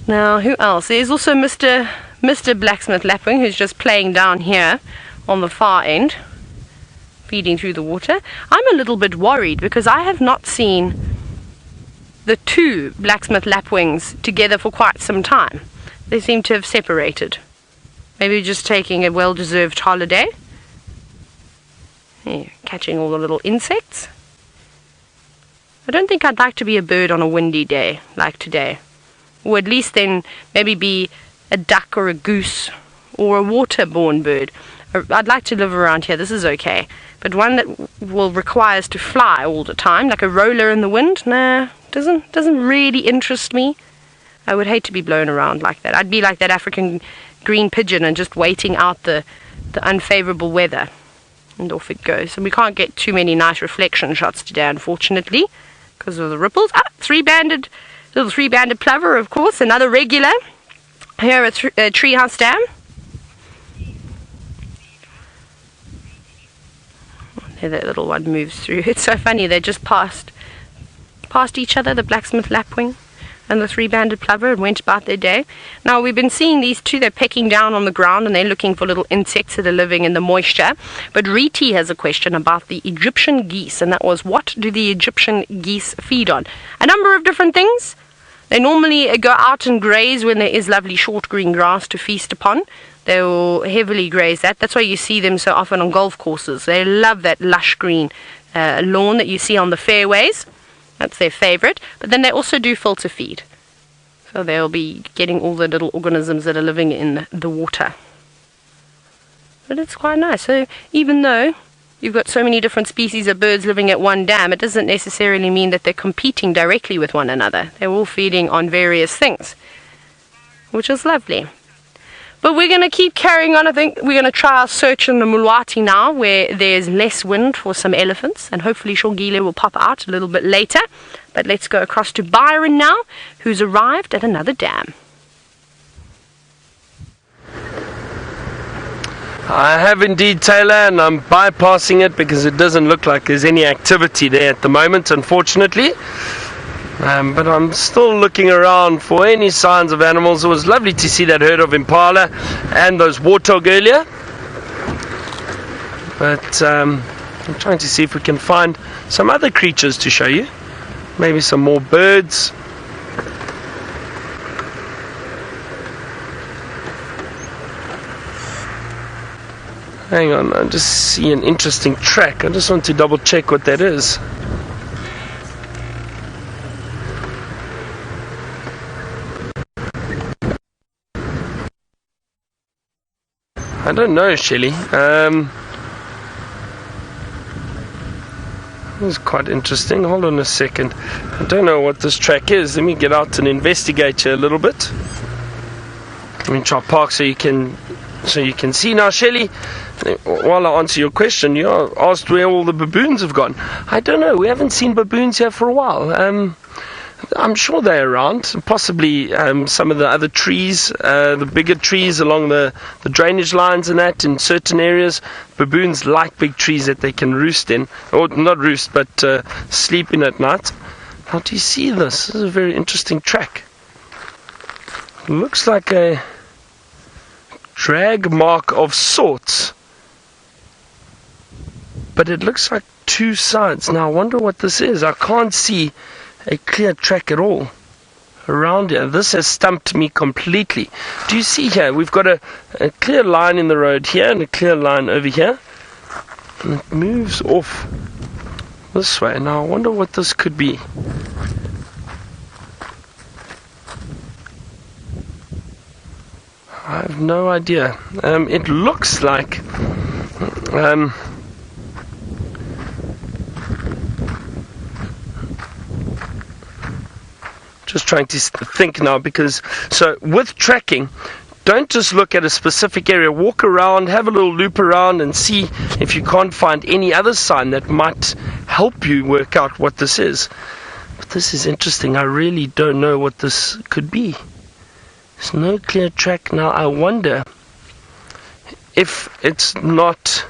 Now, who else? There's also Mr. Blacksmith Lapwing, who's just playing down here on the far end, feeding through the water. I'm a little bit worried because I have not seen the 2 Blacksmith Lapwings together for quite some time. They seem to have separated. Maybe just taking a well-deserved holiday. Yeah, catching all the little insects. I don't think I'd like to be a bird on a windy day like today. Or at least then maybe be a duck or a goose or a waterborne bird. I'd like to live around here, this is okay. But one that will require us to fly all the time, like a roller in the wind, nah, doesn't really interest me. I would hate to be blown around like that. I'd be like that African green pigeon and just waiting out the unfavorable weather. And off it goes. And we can't get too many nice reflection shots today, unfortunately, because of the ripples. Little three-banded plover, of course, another regular here at Treehouse Dam. There that little one moves through. It's so funny, they just passed each other, the blacksmith lapwing and the 3-banded plover, and went about their day. Now, we've been seeing these 2, they're pecking down on the ground and they're looking for little insects that are living in the moisture. But Riti has a question about the Egyptian geese, and that was, what do the Egyptian geese feed on? A number of different things. They normally go out and graze when there is lovely short green grass to feast upon. They will heavily graze that. That's why you see them so often on golf courses. They love that lush green lawn that you see on the fairways. That's their favorite. But then they also do filter feed. So they'll be getting all the little organisms that are living in the water. But it's quite nice. So even though you've got so many different species of birds living at one dam, it doesn't necessarily mean that they're competing directly with one another. They're all feeding on various things, which is lovely. But we're going to keep carrying on. I think we're going to try our search in the Mulwati now, where there's less wind for some elephants, and hopefully Shongile will pop out a little bit later. But let's go across to Byron now, who's arrived at another dam. I have indeed, Taylor, and I'm bypassing it because it doesn't look like there's any activity there at the moment, unfortunately. But I'm still looking around for any signs of animals. It was lovely to see that herd of Impala and those Warthog earlier. But I'm trying to see if we can find some other creatures to show you. Maybe some more birds. Hang on, I just see an interesting track. I just want to double check what that is. I don't know, Shelley. This is quite interesting. Hold on a second. I don't know what this track is. Let me get out and investigate here a little bit. Let me try park so you can see. Now, Shelley, while I answer your question, you asked where all the baboons have gone. I don't know. We haven't seen baboons here for a while. I'm sure they're around. Possibly some of the other trees, the bigger trees along the drainage lines and that in certain areas. Baboons like big trees that they can roost in. Or not roost, but sleep in at night. Now, do you see this? This is a very interesting track. It looks like a drag mark of sorts. But it looks like two sides. Now, I wonder what this is. I can't see a clear track at all around here. This has stumped me completely. Do you see here? We've got a clear line in the road here and a clear line over here. And it moves off this way. Now, I wonder what this could be. I have no idea. It looks like just trying to think now, because so with tracking, don't just look at a specific area. Walk around, have a little loop around and see if you can't find any other sign that might help you work out what this is. But this is interesting. I really don't know what this could be. There's no clear track. Now I wonder if it's not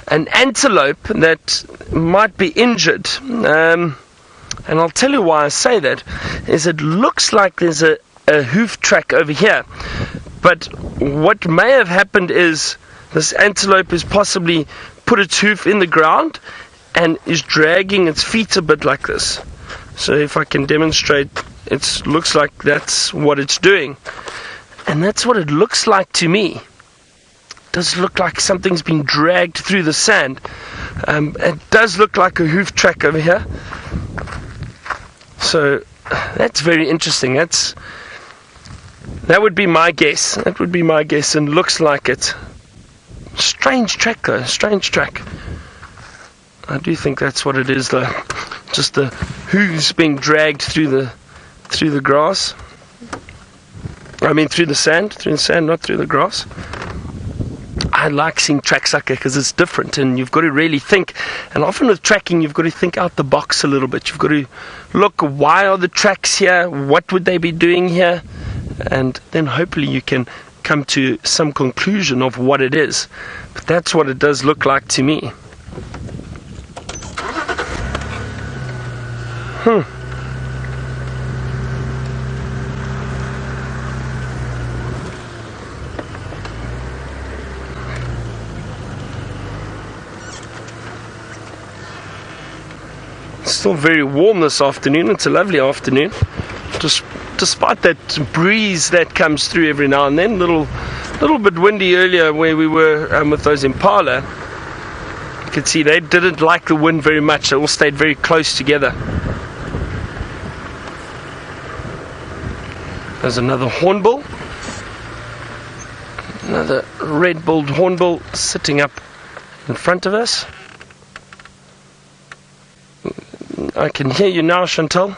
an antelope that might be injured. And I'll tell you why I say that, is it looks like there's a hoof track over here. But what may have happened is this antelope has possibly put its hoof in the ground and is dragging its feet a bit like this. So if I can demonstrate, it looks like that's what it's doing. And that's what it looks like to me. It does look like something's been dragged through the sand. It does look like a hoof track over here. So that's very interesting. That would be my guess. That would be my guess, and looks like it. Strange track though. Strange track. I do think that's what it is though. Just the hooves being dragged through the grass. I mean through the sand, not through the grass. I like seeing tracks like that because it's different, and you've got to really think. And often with tracking, you've got to think out the box a little bit. You've got to look, why are the tracks here? What would they be doing here? And then hopefully you can come to some conclusion of what it is. But that's what it does look like to me. Still very warm this afternoon. It's a lovely afternoon, just despite that breeze that comes through every now and then. Little bit windy earlier where we were with those Impala. You could see they didn't like the wind very much. They all stayed very close together. There's another hornbill, another red-billed hornbill sitting up in front of us. I can hear you now, Chantal.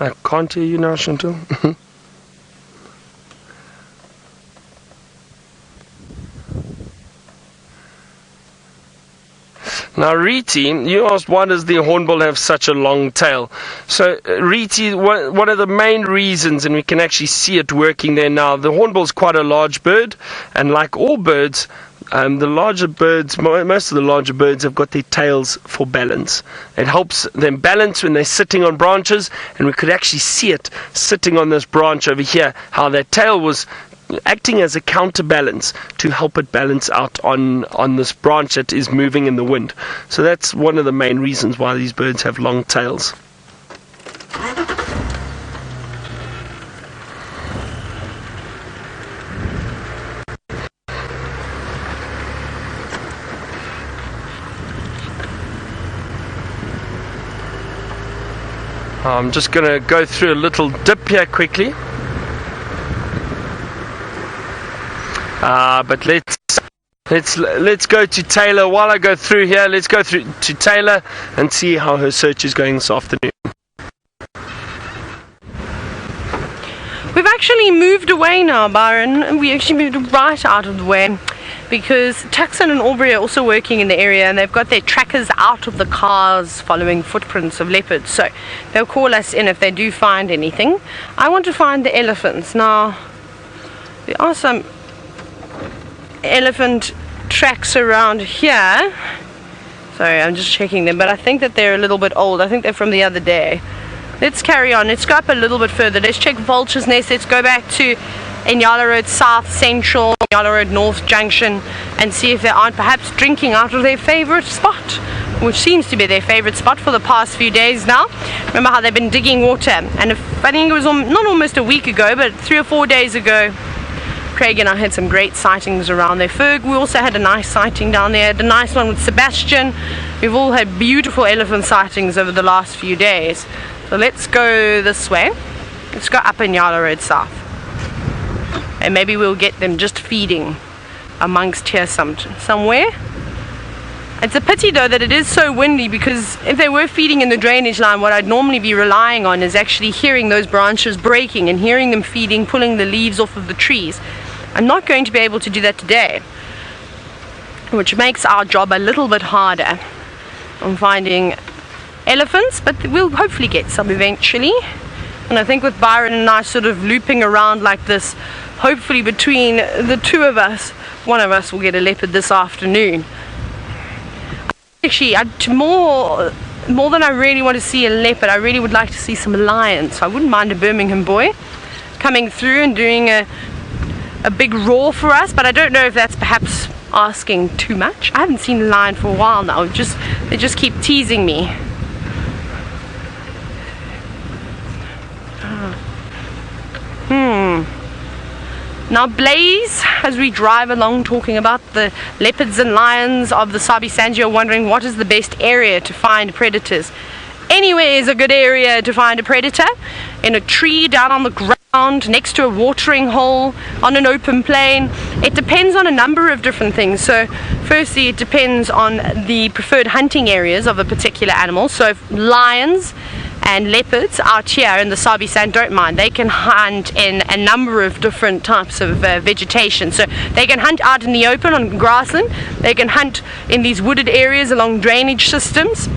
I can't hear you now, Chantal. Now, Riti, you asked why does the hornbill have such a long tail? So, Riti, one of the main reasons, and we can actually see it working there now, the hornbill is quite a large bird, and like all birds, the larger birds, most of the larger birds have got their tails for balance. It helps them balance when they're sitting on branches, and we could actually see it sitting on this branch over here, how that tail was acting as a counterbalance to help it balance out on this branch that is moving in the wind. So that's one of the main reasons why these birds have long tails. I'm just going to go through a little dip here quickly. But let's go to Taylor. While I go through here, let's go through to Taylor and see how her search is going this afternoon. We've actually moved away now, Byron. We actually moved right out of the way because Tuxon and Aubrey are also working in the area, and they've got their trackers out of the cars following footprints of leopards. So they'll call us in if they do find anything. I want to find the elephants. Now, there are some elephant tracks around here. Sorry, I'm just checking them, but I think that they're a little bit old. I think they're from the other day. Let's carry on. Let's go up a little bit further. Let's check Vulture's Nest. Let's go back to Nyala Road South Central, Nyala Road North Junction, and see if they aren't perhaps drinking out of their favorite spot, which seems to be their favorite spot for the past few days now. Remember how they've been digging water, and I think it was not almost a week ago, but 3 or 4 days ago, Craig and I had some great sightings around there. Ferg, we also had a nice sighting down there, had a nice one with Sebastian. We've all had beautiful elephant sightings over the last few days. So let's go this way. Let's go up in Nyala Road South. And maybe we'll get them just feeding amongst here somewhere. It's a pity though that it is so windy, because if they were feeding in the drainage line, what I'd normally be relying on is actually hearing those branches breaking and hearing them feeding, pulling the leaves off of the trees. I'm not going to be able to do that today, which makes our job a little bit harder on finding elephants, but we'll hopefully get some eventually. And I think with Byron and I sort of looping around like this, hopefully between the two of us, one of us will get a leopard this afternoon. Actually, more than I really want to see a leopard, I really would like to see some lions. So I wouldn't mind a Birmingham boy coming through and doing a big roar for us, but I don't know if that's perhaps asking too much. I haven't seen a lion for a while now. They just keep teasing me. Now Blaze, as we drive along talking about the leopards and lions of the Sabi Sanji, are wondering what is the best area to find predators. Anywhere is a good area to find a predator. In a tree, down on the ground, next to a watering hole, on an open plain. It depends on a number of different things. So firstly, it depends on the preferred hunting areas of a particular animal. So if lions and leopards out here in the Sabi Sand don't mind, they can hunt in a number of different types of vegetation. So they can hunt out in the open on grassland, they can hunt in these wooded areas along drainage systems.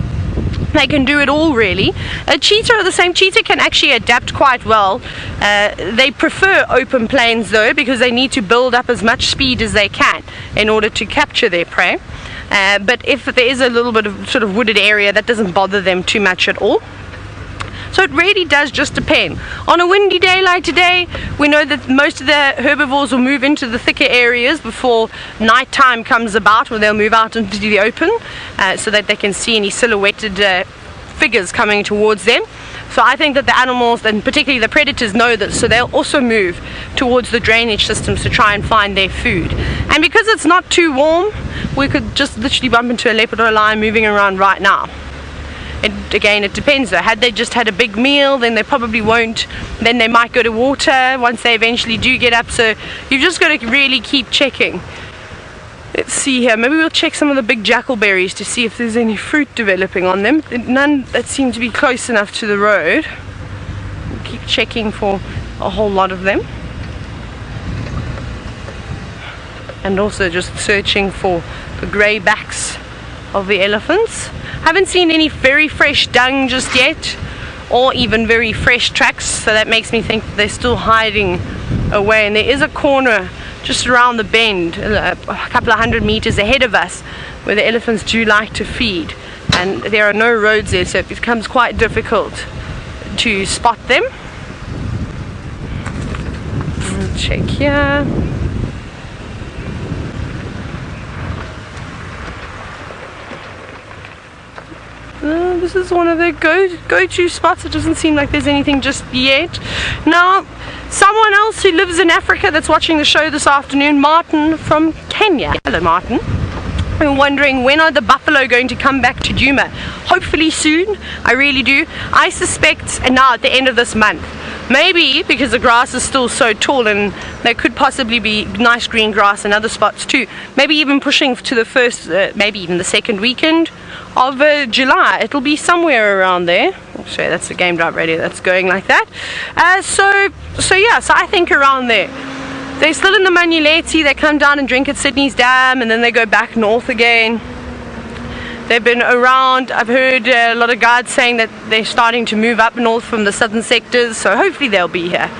They can do it all really. A cheetah, or the same cheetah, can actually adapt quite well. They prefer open plains though, because they need to build up as much speed as they can in order to capture their prey. But if there is a little bit of sort of wooded area, that doesn't bother them too much at all. So it really does just depend. On a windy day like today, we know that most of the herbivores will move into the thicker areas before night time comes about, where they'll move out into the open so that they can see any silhouetted figures coming towards them. So I think that the animals, and particularly the predators, know this, so they'll also move towards the drainage systems to try and find their food. And because it's not too warm, we could just literally bump into a leopard or a lion moving around right now. Again, it depends though. Had they just had a big meal, then they probably won't. Then they might go to water once they eventually do get up. So you've just got to really keep checking. Let's see here. Maybe we'll check some of the big jackalberries to see if there's any fruit developing on them. None that seem to be close enough to the road. We'll keep checking for a whole lot of them. And also just searching for the grey backs of the elephants. Haven't seen any very fresh dung just yet, or even very fresh tracks, so that makes me think that they're still hiding away. And there is a corner just around the bend, a couple of 100 meters ahead of us, where the elephants do like to feed, and there are no roads there, so it becomes quite difficult to spot them. We'll check here. This is one of their go-to spots. It doesn't seem like there's anything just yet. Now, someone else who lives in Africa that's watching the show this afternoon, Martin from Kenya. Hello, Martin. I'm wondering, when are the buffalo going to come back to Djuma? Hopefully soon, I really do. I suspect now at the end of this month. Maybe because the grass is still so tall, and there could possibly be nice green grass in other spots too. Maybe even pushing to the first, maybe even the second weekend of July. It'll be somewhere around there. So that's the game drive radio that's going like that. So yeah, so I think around there. They're still in the Manuleti. They come down and drink at Sydney's Dam, and then they go back north again. They've been around. I've heard a lot of guides saying that they're starting to move up north from the southern sectors, so hopefully they'll be here.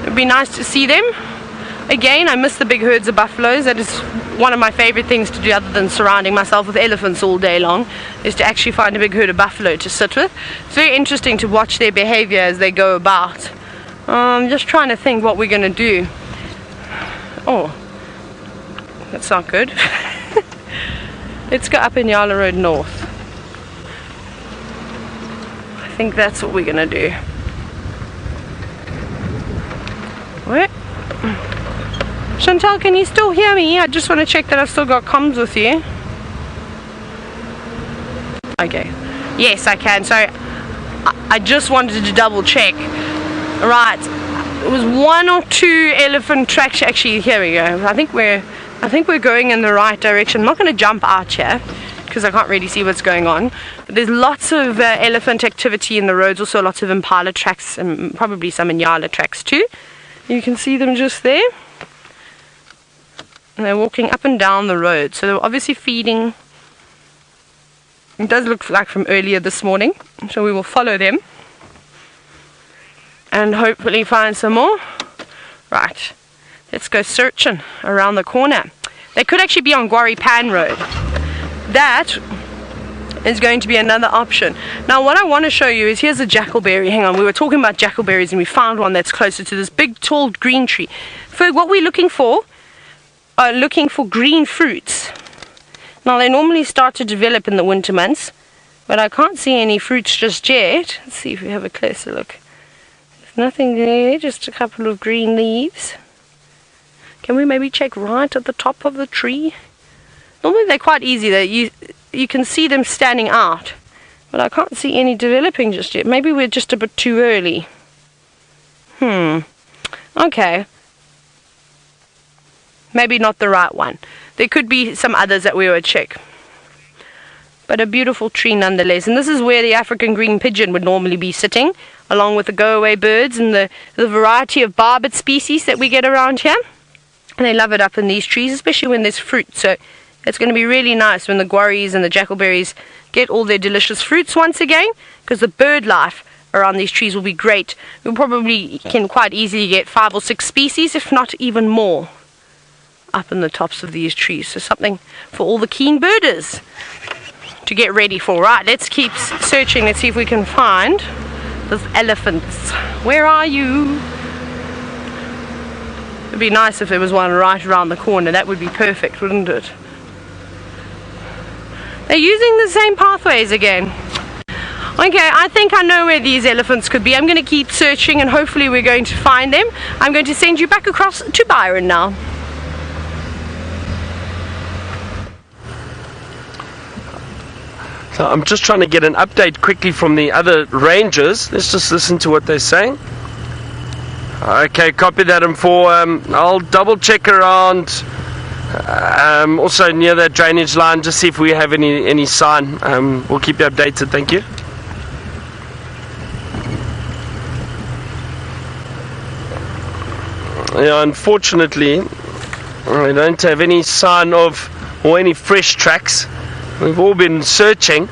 It'd be nice to see them. Again, I miss the big herds of buffaloes. That is one of my favorite things to do, other than surrounding myself with elephants all day long, is to actually find a big herd of buffalo to sit with. It's very interesting to watch their behavior as they go about. I'm just trying to think what we're going to do. Oh, that's not good. Let's go up in Nyala Road North. I think that's what we're going to do. What? Chantal, can you still hear me? I just want to check that I've still got comms with you. Okay. Yes, I can. So I just wanted to double check. Right. It was 1 or 2 elephant tracks. Actually, here we go. I think we're going in the right direction. I'm not going to jump out here because I can't really see what's going on. But there's lots of elephant activity in the roads. Also lots of Impala tracks and probably some Nyala tracks too. You can see them just there. And they're walking up and down the road. So they're obviously feeding. It does look like from earlier this morning. So we will follow them. And hopefully find some more. Right. Let's go searching around the corner. They could actually be on Quarry Pan Road. That is going to be another option. Now what I want to show you is, here's a jackalberry. Hang on, we were talking about jackalberries and we found one that's closer to this big tall green tree. For what we're looking for green fruits. Now they normally start to develop in the winter months, but I can't see any fruits just yet. Let's see if we have a closer look. There's nothing there, just a couple of green leaves. Can we maybe check right at the top of the tree? Normally they're quite easy. You can see them standing out, but I can't see any developing just yet. Maybe we're just a bit too early. Okay. Maybe not the right one. There could be some others that we would check. But a beautiful tree nonetheless. And this is where the African green pigeon would normally be sitting, along with the go-away birds and the variety of barbet species that we get around here. And they love it up in these trees, especially when there's fruit. So it's going to be really nice when the guarries and the jackalberries get all their delicious fruits once again, because the bird life around these trees will be great. We probably can quite easily get 5 or 6 species, if not even more, up in the tops of these trees. So something for all the keen birders to get ready for. Right, let's keep searching. Let's see if we can find those elephants. Where are you? It'd be nice if there was one right around the corner. That would be perfect, wouldn't it? They're using the same pathways again. Okay, I think I know where these elephants could be. I'm going to keep searching and hopefully we're going to find them. I'm going to send you back across to Byron now. So I'm just trying to get an update quickly from the other rangers. Let's just listen to what they're saying. Okay, copy that. And I'll double check around also near that drainage line, just see if we have any sign. We'll keep you updated. Thank you. Yeah, unfortunately, I don't have any sign of or any fresh tracks. We've all been searching.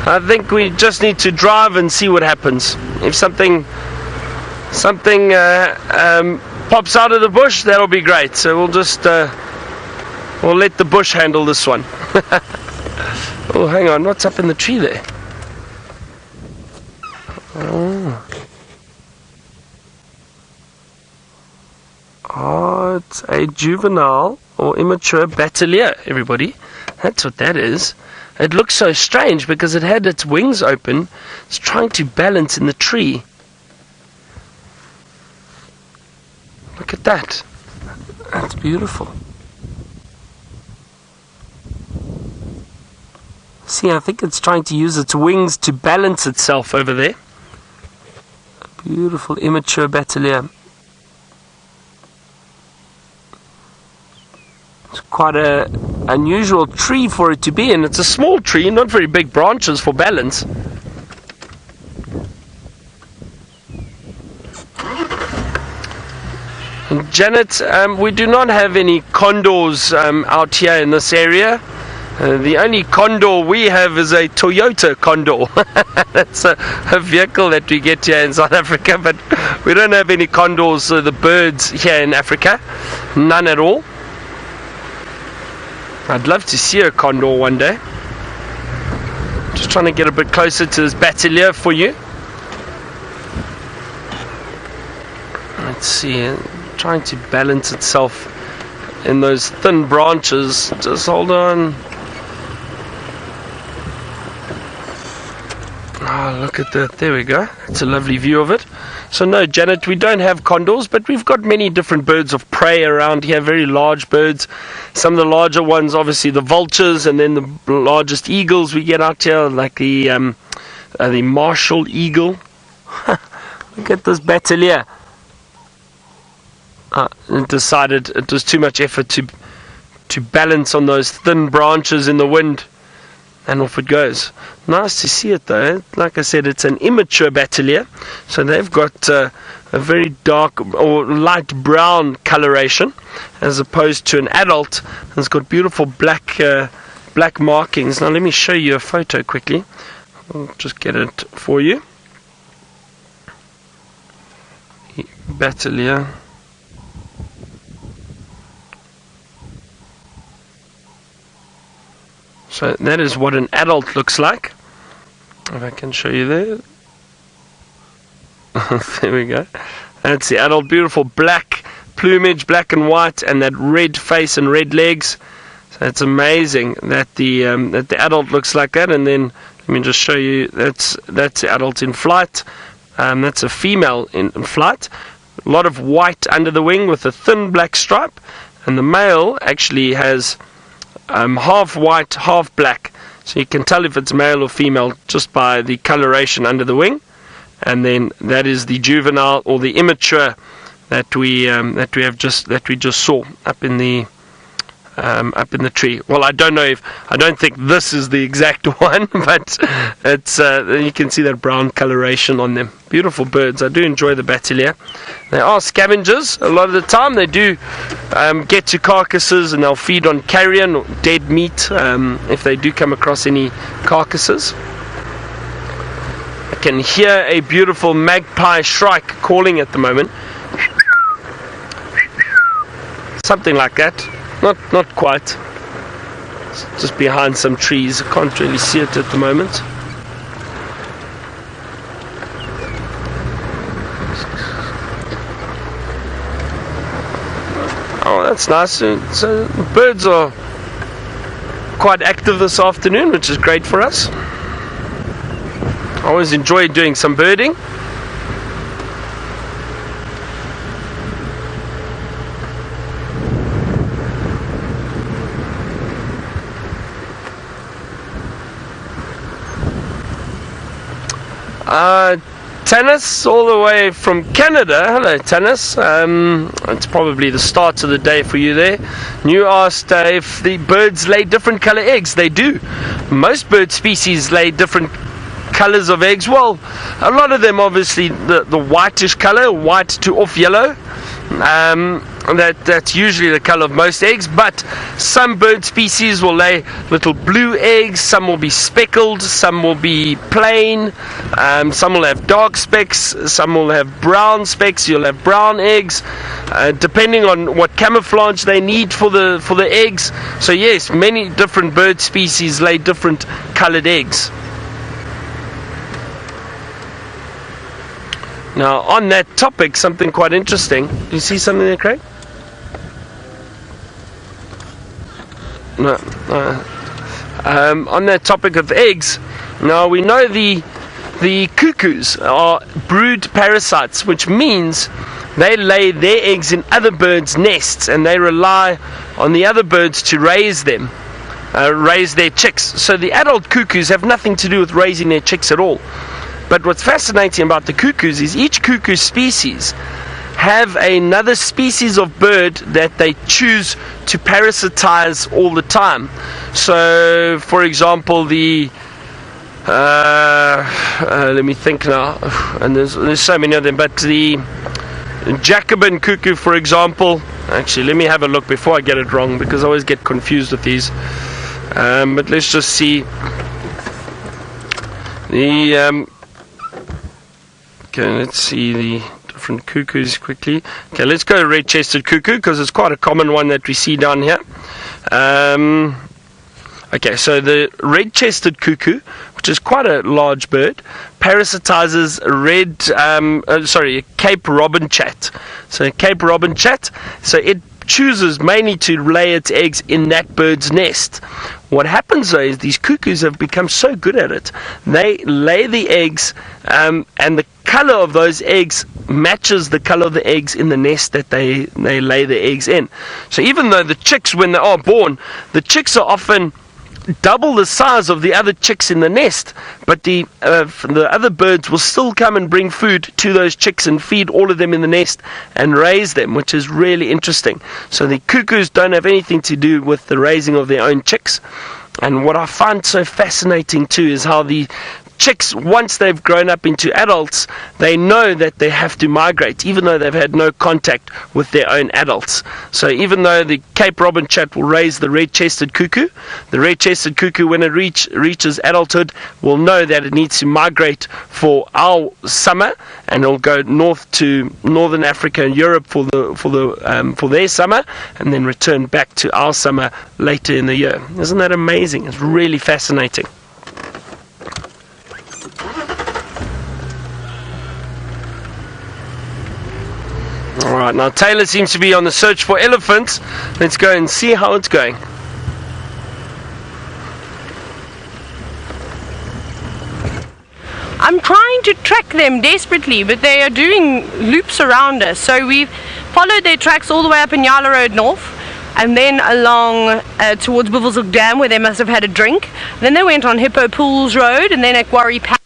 I think we just need to drive and see what happens. If something pops out of the bush, that'll be great. So we'll just we'll let the bush handle this one. Oh, hang on, what's up in the tree there? Oh, it's a juvenile or immature Bateleur, everybody. That's what that is. It looks so strange because it had its wings open. It's trying to balance in the tree. Look at that. That's beautiful. See, I think it's trying to use its wings to balance itself over there. A beautiful immature Bateleur. It's quite a unusual tree for it to be in. It's a small tree, not very big branches for balance. And Janet, we do not have any condors out here in this area. The only condor we have is a Toyota Condor. That's a vehicle that we get here in South Africa, but we don't have any condors, the birds here in Africa. None at all. I'd love to see a condor one day. Just trying to get a bit closer to this Bateleur for you. Let's see, trying to balance itself in those thin branches. Just hold on. Oh, look at that. There we go. It's a lovely view of it. So no, Janet, we don't have condors, but we've got many different birds of prey around here, very large birds. Some of the larger ones, obviously the vultures, and then the largest eagles we get out here, like the Marshall eagle. Look at this Bateleur. It decided it was too much effort to balance on those thin branches in the wind, and off it goes. Nice to see it though. Like I said, it's an immature Bateleur, so they've got a very dark or light brown coloration as opposed to an adult. It's got beautiful black markings. Now let me show you a photo quickly. I'll just get it for you. Bateleur. So that is what an adult looks like. If I can show you there. There we go. That's the adult. Beautiful black plumage, black and white, and that red face and red legs. So it's amazing that the adult looks like that. And then let me just show you. That's the adult in flight. That's a female in flight. A lot of white under the wing with a thin black stripe, and the male actually has half white, half black. So you can tell if it's male or female just by the coloration under the wing. And then that is the juvenile or the immature that we just saw up in the tree. Well, I don't think this is the exact one, but it's you can see that brown coloration on them. Beautiful birds. I do enjoy the Bateleur. They are scavengers. A lot of the time they do get to carcasses, and they'll feed on carrion or dead meat if they do come across any carcasses. I can hear a beautiful magpie shrike calling at the moment. Something like that. Not quite. It's just behind some trees. I can't really see it at the moment. Oh, that's nice. So birds are quite active this afternoon, which is great for us. I always enjoy doing some birding. Tennis, all the way from Canada. Hello, Tennis. It's probably the start of the day for you there. You asked if the birds lay different color eggs. They do. Most bird species lay different colors of eggs. Well, a lot of them obviously the whitish color, white to off yellow. That's usually the color of most eggs, but some bird species will lay little blue eggs, some will be speckled, some will be plain, some will have dark specks, some will have brown specks. You'll have brown eggs, depending on what camouflage they need for the eggs. So yes, many different bird species lay different colored eggs. Now, on that topic, something quite interesting. Do you see something there, Craig? No. On that topic of eggs, now we know the cuckoos are brood parasites, which means they lay their eggs in other birds' nests, and they rely on the other birds to raise them. raise their chicks. So the adult cuckoos have nothing to do with raising their chicks at all. But what's fascinating about the cuckoos is each cuckoo species have another species of bird that they choose to parasitize all the time. So, for example, the let me think now, and there's so many of them, but the Jacobin cuckoo, for example, actually let me have a look before I get it wrong, because I always get confused with these, but let's just see. The okay, let's see the different cuckoos quickly. Okay, let's go red-chested cuckoo, because it's quite a common one that we see down here. Okay, so the red-chested cuckoo, which is quite a large bird, parasitizes Cape Robin chat. So Cape Robin chat, so it chooses mainly to lay its eggs in that bird's nest. What happens though is these cuckoos have become so good at it, they lay the eggs, and the color of those eggs matches the color of the eggs in the nest that they lay the eggs in. So even though the chicks, when they are born, the chicks are often double the size of the other chicks in the nest, but the other birds will still come and bring food to those chicks and feed all of them in the nest and raise them, which is really interesting. So the cuckoos don't have anything to do with the raising of their own chicks. And what I find so fascinating too is how the chicks, once they've grown up into adults, they know that they have to migrate, even though they've had no contact with their own adults. So even though the Cape Robin chat will raise the red-chested cuckoo, the red-chested cuckoo, when it reaches adulthood, will know that it needs to migrate for our summer, and it'll go north to northern Africa and Europe for their summer, and then return back to our summer later in the year. Isn't that amazing? It's really fascinating. Alright, now Taylor seems to be on the search for elephants. Let's go and see how it's going. I'm trying to track them desperately, but they are doing loops around us. So we've followed their tracks all the way up in Nyala Road North, and then along towards Buffelshoek Dam, where they must have had a drink. Then they went on Hippo Pools Road, and then at Quarry Pan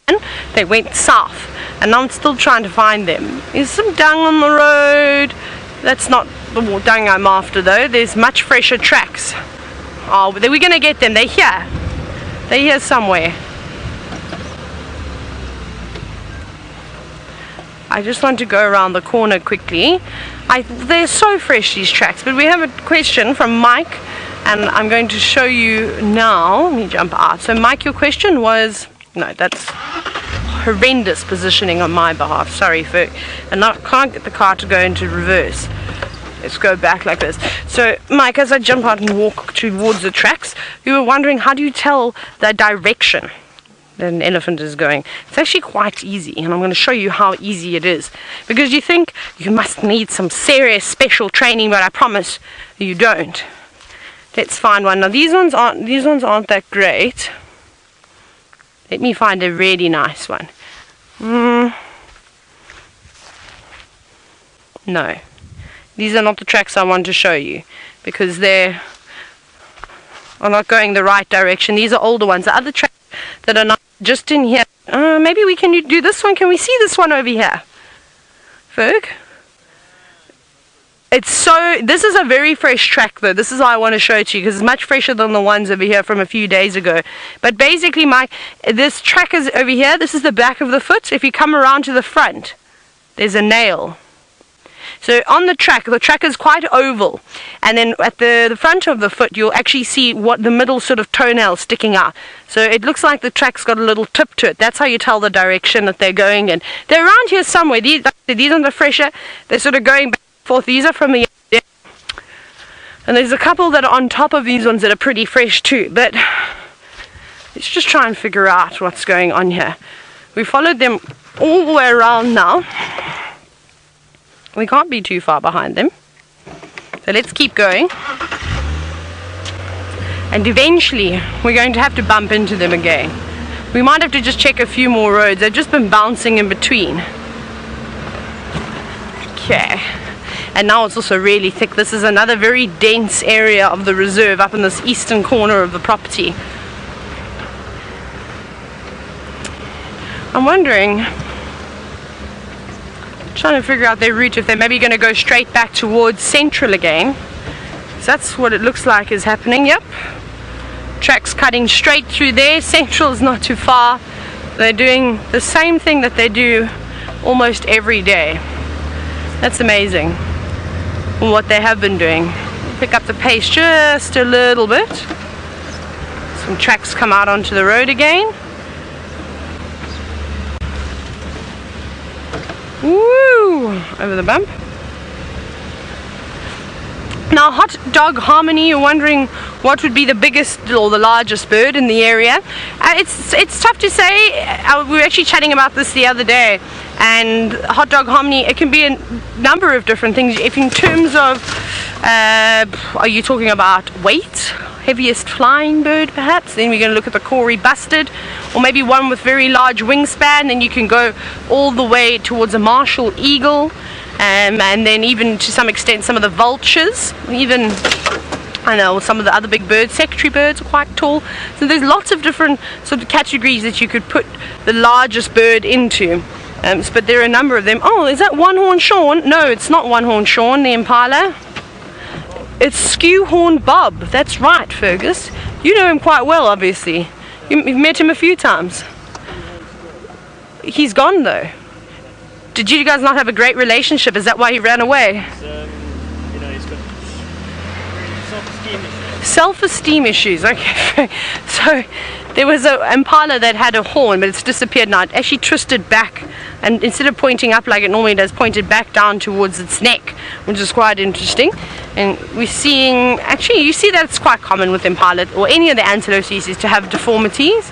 they went south. And I'm still trying to find them. There's some dung on the road. That's not the dung I'm after though. There's much fresher tracks. Oh, we're going to get them. They're here. They're here somewhere. I just want to go around the corner quickly. They're so fresh, these tracks. But we have a question from Mike, and I'm going to show you now. Let me jump out. So Mike, your question was... No, that's horrendous positioning on my behalf. Sorry, Ferg. And I can't get the car to go into reverse. Let's go back like this. So, Mike, as I jump out and walk towards the tracks, we were wondering, how do you tell the direction that an elephant is going? It's actually quite easy, and I'm going to show you how easy it is. Because you think you must need some serious special training, but I promise you don't. Let's find one. Now, these ones aren't that great. Let me find a really nice one. No. These are not the tracks I want to show you, because they are not going the right direction. These are older ones. The other tracks that are not just in here. Maybe we can do this one. Can we see this one over here? Ferg? This is a very fresh track though. This is how I want to show it to you, because it's much fresher than the ones over here from a few days ago. But basically, Mike, this track is over here. This is the back of the foot. If you come around to the front, there's a nail. So on the track is quite oval. And then at the front of the foot, you'll actually see what the middle sort of toenail sticking out. So it looks like the track's got a little tip to it. That's how you tell the direction that they're going in. They're around here somewhere. These are the fresher. They're sort of going back. These are from the and there's a couple that are on top of these ones that are pretty fresh too, but let's just try and figure out what's going on here. We followed them all the way around now. We can't be too far behind them, so let's keep going, and eventually we're going to have to bump into them again. We might have to just check a few more roads. They've just been bouncing in between. Okay. and now it's also really thick. This is another very dense area of the reserve up in this eastern corner of the property. I'm wondering, trying to figure out their route, if they're maybe going to go straight back towards Central again. So that's what it looks like is happening. Yep, tracks cutting straight through there. Central is not too far. They're doing the same thing that they do almost every day. That's amazing what they have been doing. Pick up the pace just a little bit. Some tracks come out onto the road again. Woo! Over the bump. Now, Hot Dog Harmony, you're wondering what would be the biggest or the largest bird in the area. It's tough to say. We were actually chatting about this the other day, and Hot Dog Harmony, it can be a number of different things. If in terms of, are you talking about weight? Heaviest flying bird perhaps? Then we're going to look at the Corey Bustard, or maybe one with very large wingspan. Then you can go all the way towards a Marshall Eagle. And then even to some extent some of the vultures, even I know some of the other big birds. Secretary birds are quite tall. So there's lots of different sort of categories that you could put the largest bird into. But there are a number of them. Oh, is that one-horned Sean? No, it's not one-horned Sean, the Impala. It's skew-horned Bob. That's right, Fergus. You know him quite well, obviously. You've met him a few times. He's gone though. Did you guys not have a great relationship? Is that why he ran away? You know, he's got self-esteem issues. Self-esteem issues, okay. So there was an Impala that had a horn, but it's disappeared now. It actually twisted back, and instead of pointing up like it normally does, pointed back down towards its neck, which is quite interesting. And we're seeing, actually you see that it's quite common with Impala, or any of the antelope species, to have deformities.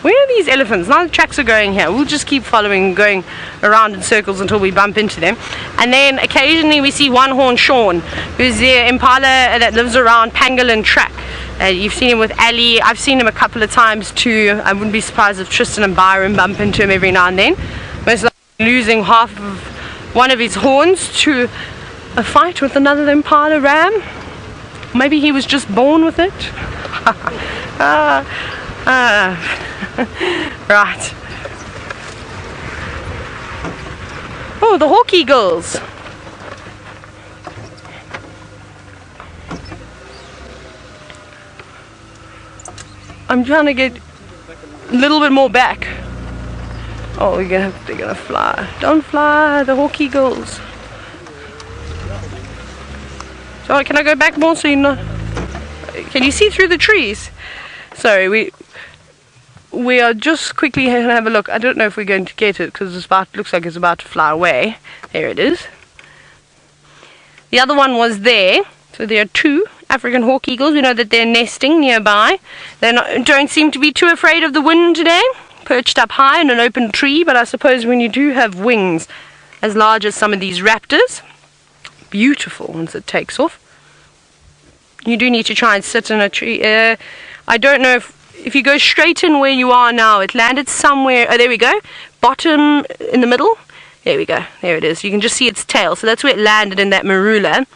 Where are these elephants? Now the tracks are going here. We'll just keep following, going around in circles until we bump into them. And then occasionally we see one-horned Sean, who's the Impala that lives around Pangolin Track. You've seen him with Ali. I've seen him a couple of times too. I wouldn't be surprised if Tristan and Byron bump into him every now and then. Most likely losing half of one of his horns to a fight with another Impala ram. Maybe he was just born with it. Right. Oh, the hawk eagles. I'm trying to get a little bit more back. Oh, they're gonna fly. Don't fly, the hawk eagles. So can I go back more so you know? Can you see through the trees? Sorry, we are just quickly going to have a look. I don't know if we're going to get it because it looks like it's about to fly away. There it is. The other one was there. So there are two African hawk eagles. We know that they're nesting nearby. They don't seem to be too afraid of the wind today. Perched up high in an open tree. But I suppose when you do have wings as large as some of these raptors, beautiful once it takes off, you do need to try and sit in a tree. I don't know if you go straight in where you are now, it landed somewhere. Oh, there we go. Bottom in the middle. There we go. There it is. You can just see its tail. So that's where it landed in that marula.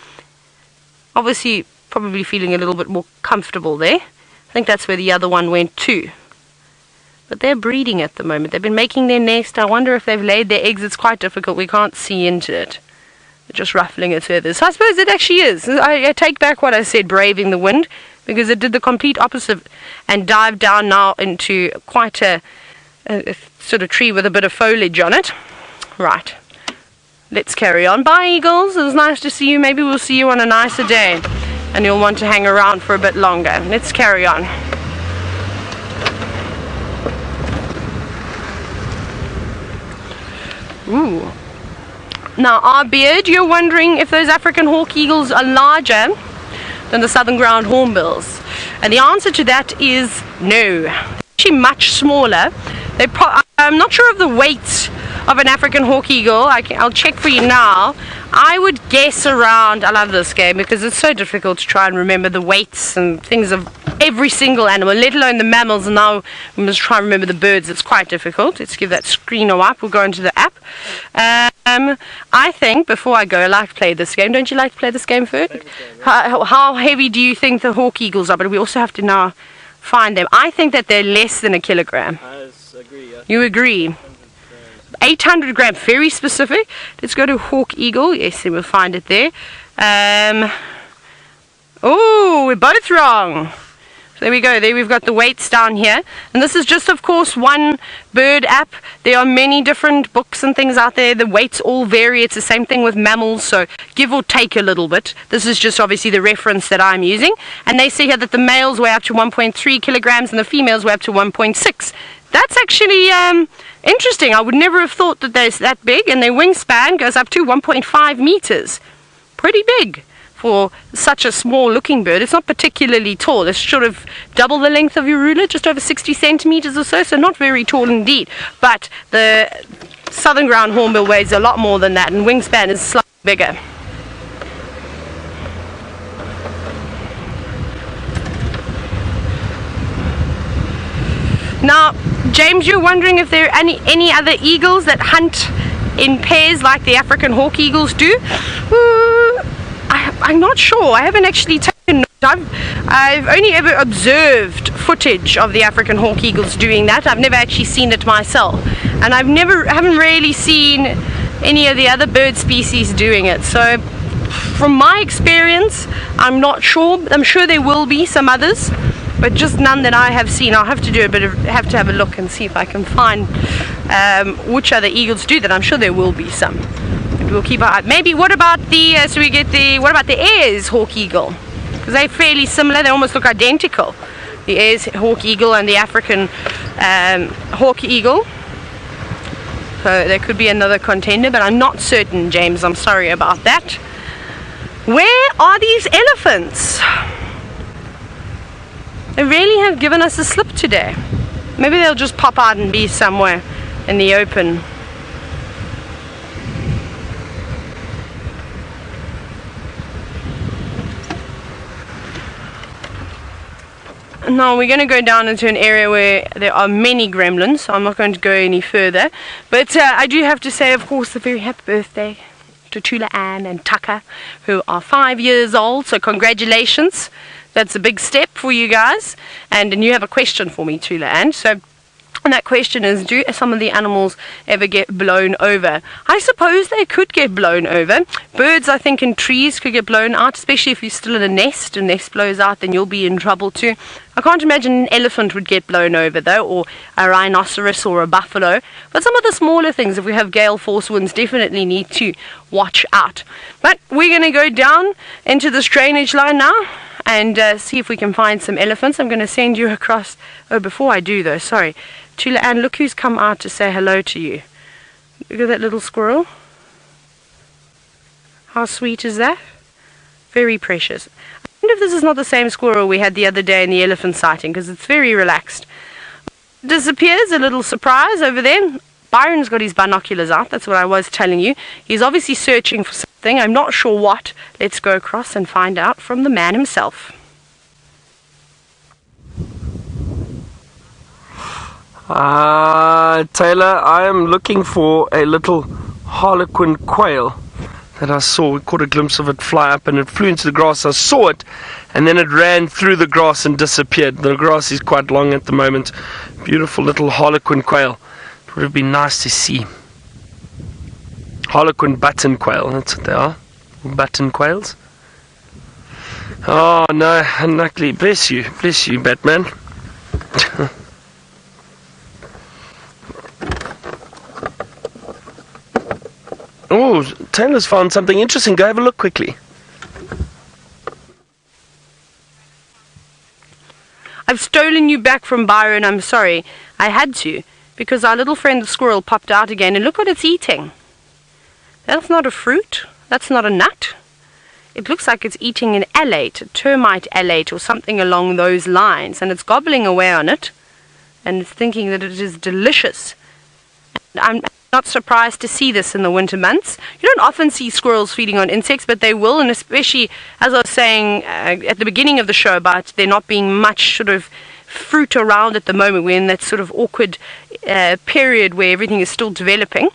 Obviously, probably feeling a little bit more comfortable there. I think that's where the other one went too. But they're breeding at the moment. They've been making their nest. I wonder if they've laid their eggs. It's quite difficult. We can't see into it. They're just ruffling its feathers. So I suppose it actually is. I take back what I said, braving the wind, because it did the complete opposite and dived down now into quite a sort of tree with a bit of foliage on it. Right, let's carry on. Bye, eagles. It was nice to see you. Maybe we'll see you on a nicer day and you'll want to hang around for a bit longer. Let's carry on. Ooh. Now, our beard, you're wondering if those African hawk eagles are larger than the southern ground hornbills, and the answer to that is no. They're actually much smaller. I'm not sure of the weight of an African hawk eagle, I'll check for you now. I would guess around, I love this game because it's so difficult to try and remember the weights and things of every single animal, let alone the mammals, and now we must try and remember the birds. It's quite difficult. Let's give that screen a wipe. We'll go into the app. I think, before I go, I like to play this game. Don't you like to play this game, Ferd? How heavy do you think the hawk eagles are? But we also have to now find them. I think that they're less than a kilogram. I agree, yeah. You agree? 800 grams, very specific. Let's go to hawk eagle. Yes, then we'll find it there. Oh, we're both wrong. So there we go. There we've got the weights down here. And this is just, of course, one bird app. There are many different books and things out there. The weights all vary. It's the same thing with mammals, so give or take a little bit. This is just obviously the reference that I'm using. And they say here that the males weigh up to 1.3 kilograms and the females weigh up to 1.6. That's actually interesting. I would never have thought that they're that big. And their wingspan goes up to 1.5 meters. Pretty big for such a small looking bird. It's not particularly tall. It's sort of double the length of your ruler, just over 60 centimeters or so, so not very tall indeed. But the southern ground hornbill weighs a lot more than that, and wingspan is slightly bigger. Now, James, you're wondering if there are any other eagles that hunt in pairs like the African hawk eagles do? I'm not sure. I haven't actually taken note. I've only ever observed footage of the African hawk eagles doing that. I've never actually seen it myself, and haven't really seen any of the other bird species doing it. So, from my experience, I'm not sure. I'm sure there will be some others, but just none that I have seen. I'll have to have a look and see if I can find which other eagles do that. I'm sure there will be some. We'll keep our eye. Maybe what about the what about the Ayers hawk eagle? Because they're fairly similar. They almost look identical. The Ayers hawk eagle and the African hawk eagle. So there could be another contender, but I'm not certain, James. I'm sorry about that. Where are these elephants? They really have given us a slip today. Maybe they'll just pop out and be somewhere in the open. Now we're going to go down into an area where there are many gremlins, so I'm not going to go any further. But I do have to say, of course, a very happy birthday to Tula Ann and Tucker, who are 5 years old, so congratulations. That's a big step for you guys. And you have a question for me, Tula Ann. So, and that question is, do some of the animals ever get blown over? I suppose they could get blown over. Birds, I think, in trees could get blown out, especially if you're still in a nest. A nest blows out, then you'll be in trouble too. I can't imagine an elephant would get blown over, though, or a rhinoceros or a buffalo. But some of the smaller things, if we have gale force winds, definitely need to watch out. But we're going to go down into this drainage line now and see if we can find some elephants. I'm going to send you across. Oh, before I do, though, sorry. Tula Ann, look who's come out to say hello to you. Look at that little squirrel. How sweet is that? Very precious. I wonder if this is not the same squirrel we had the other day in the elephant sighting, because it's very relaxed. Disappears, a little surprise over there. Byron's got his binoculars out, that's what I was telling you. He's obviously searching for something. I'm not sure what. Let's go across and find out from the man himself. Taylor, I am looking for a little harlequin quail that I saw. We caught a glimpse of it fly up and it flew into the grass. I saw it and then it ran through the grass and disappeared. The grass is quite long at the moment. Beautiful little harlequin quail. It would have been nice to see. Harlequin button quail, that's what they are. Button quails. Oh no, unluckily. Bless you, Batman. Oh, Taylor's found something interesting. Go have a look quickly. I've stolen you back from Byron. I'm sorry. I had to, because our little friend the squirrel popped out again, and look what it's eating. That's not a fruit. That's not a nut. It looks like it's eating an alate, a termite alate, or something along those lines, and it's gobbling away on it, and it's thinking that it is delicious. And I'm Not surprised to see this in the winter months. You don't often see squirrels feeding on insects, but they will, and especially, as I was saying at the beginning of the show about there not being much sort of fruit around at the moment, we're in that sort of awkward period where everything is still developing,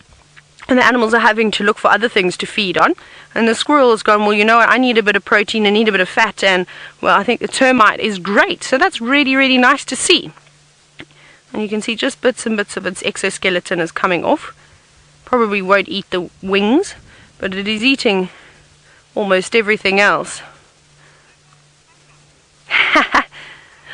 and the animals are having to look for other things to feed on. And the squirrel has gone, well, you know what, I need a bit of protein, I need a bit of fat, and, well, I think the termite is great. So that's really, really nice to see. And you can see just bits and bits of its exoskeleton is coming off. Probably won't eat the wings, but it is eating almost everything else.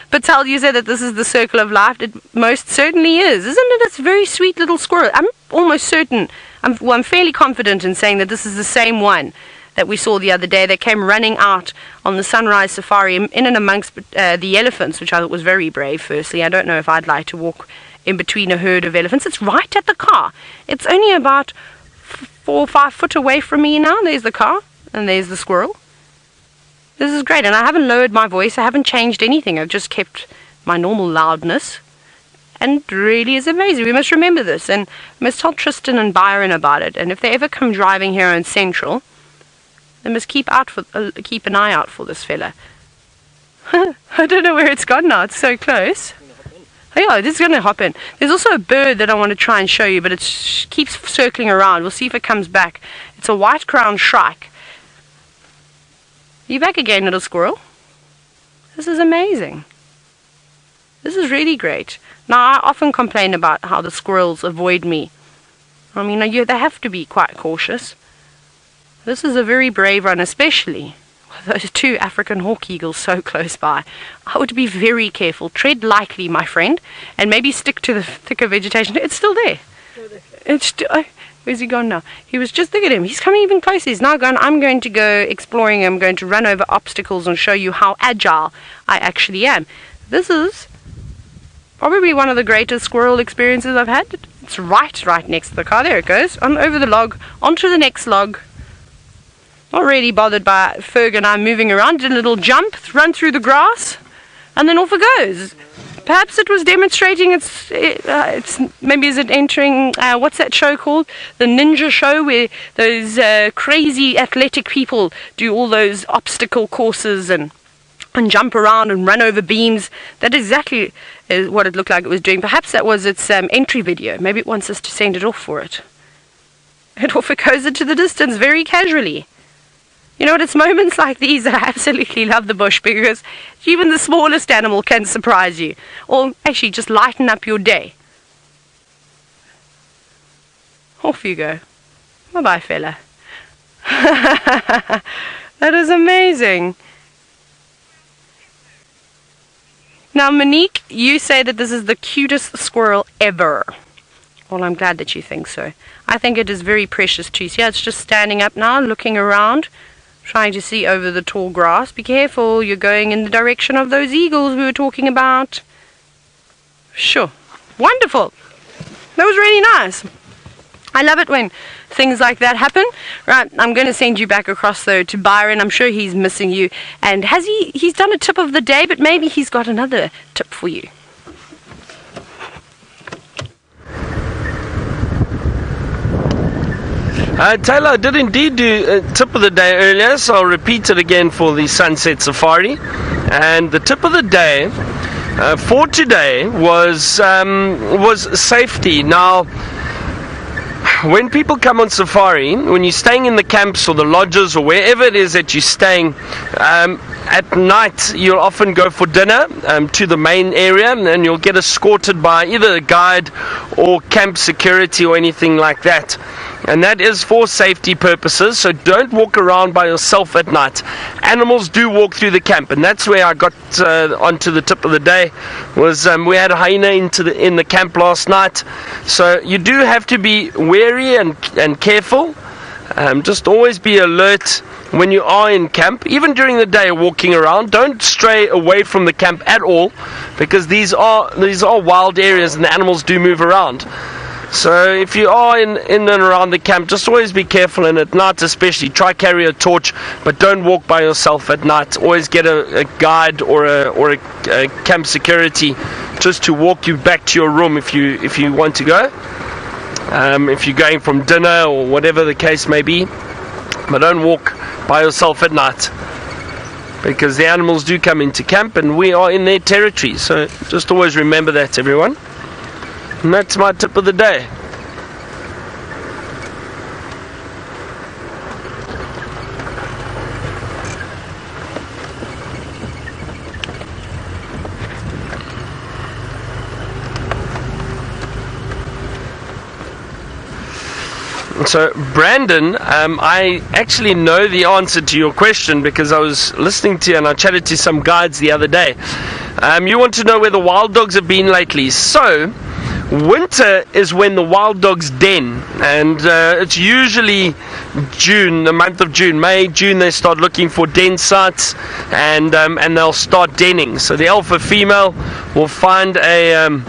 Patel, you said that this is the circle of life. It most certainly is, isn't it? It's a very sweet little squirrel. I'm almost certain, I'm fairly confident in saying that this is the same one that we saw the other day that came running out on the sunrise safari in and amongst the elephants, which I thought was very brave, firstly. I don't know if I'd like to walk in between a herd of elephants. It's right at the car. It's only about 4 or 5 foot away from me now. There's the car, and there's the squirrel. This is great, and I haven't lowered my voice. I haven't changed anything. I've just kept my normal loudness, and it really is amazing. We must remember this, and we must tell Tristan and Byron about it. And if they ever come driving here in Central, they must keep an eye out for this fella. I don't know where it's gone now. It's so close. Oh yeah, this is going to hop in. There's also a bird that I want to try and show you, but it keeps circling around. We'll see if it comes back. It's a white-crowned shrike. Are you back again, little squirrel? This is amazing. This is really great. Now, I often complain about how the squirrels avoid me. I mean, they have to be quite cautious. This is a very brave one, especially those 2 African hawk eagles so close by. I would be very careful. Tread lightly, my friend, and maybe stick to the thicker vegetation. It's still there. Where's he gone now? He was just, look at him. He's coming even closer. He's now gone. I'm going to go exploring. I'm going to run over obstacles and show you how agile I actually am. This is probably one of the greatest squirrel experiences I've had. It's right next to the car. There it goes. On over the log, onto the next log. Not really bothered by Ferg and I moving around. Did a little jump, run through the grass, and then off it goes. Perhaps it was demonstrating its maybe is it entering, what's that show called? The ninja show, where those crazy athletic people do all those obstacle courses and jump around and run over beams. That exactly is what it looked like it was doing. Perhaps that was its entry video. Maybe it wants us to send it off for it. And off it goes into the distance very casually. You know what, it's moments like these that I absolutely love the bush, because even the smallest animal can surprise you, or actually just lighten up your day. Off you go. Bye-bye, fella. That is amazing. Now, Monique, you say that this is the cutest squirrel ever. Well, I'm glad that you think so. I think it is very precious too. See, it's just standing up now, looking around, trying to see over the tall grass. Be careful, you're going in the direction of those eagles we were talking about. Sure. Wonderful. That was really nice. I love it when things like that happen. Right, I'm going to send you back across though to Byron. I'm sure he's missing you. And he's done a tip of the day, but maybe he's got another tip for you. Taylor, I did indeed do a tip of the day earlier, so I'll repeat it again for the Sunset Safari. And the tip of the day for today was safety. Now, when people come on safari, when you're staying in the camps or the lodges or wherever it is that you're staying, at night you'll often go for dinner to the main area, and you'll get escorted by either a guide or camp security or anything like that. And that is for safety purposes, so don't walk around by yourself at night. Animals do walk through the camp, and that's where I got onto the tip of the day. Was we had a hyena in the camp last night, so you do have to be wary and careful. Just always be alert when you are in camp, even during the day walking around. Don't stray away from the camp at all, because these are wild areas and the animals do move around. So if you are in and around the camp, just always be careful, and at night especially, try carry a torch, but don't walk by yourself at night. Always get a guide or a camp security just to walk you back to your room if you want to go. if you're going from dinner or whatever the case may be. But don't walk by yourself at night, because the animals do come into camp and we are in their territory. So just always remember that, everyone. And that's my tip of the day. So Brandon, I actually know the answer to your question, because I was listening to you and I chatted to some guides the other day. You want to know where the wild dogs have been lately. So winter is when the wild dogs den, and it's usually June, the month of June, May, June. They start looking for den sites, and they'll start denning. So the alpha female will find a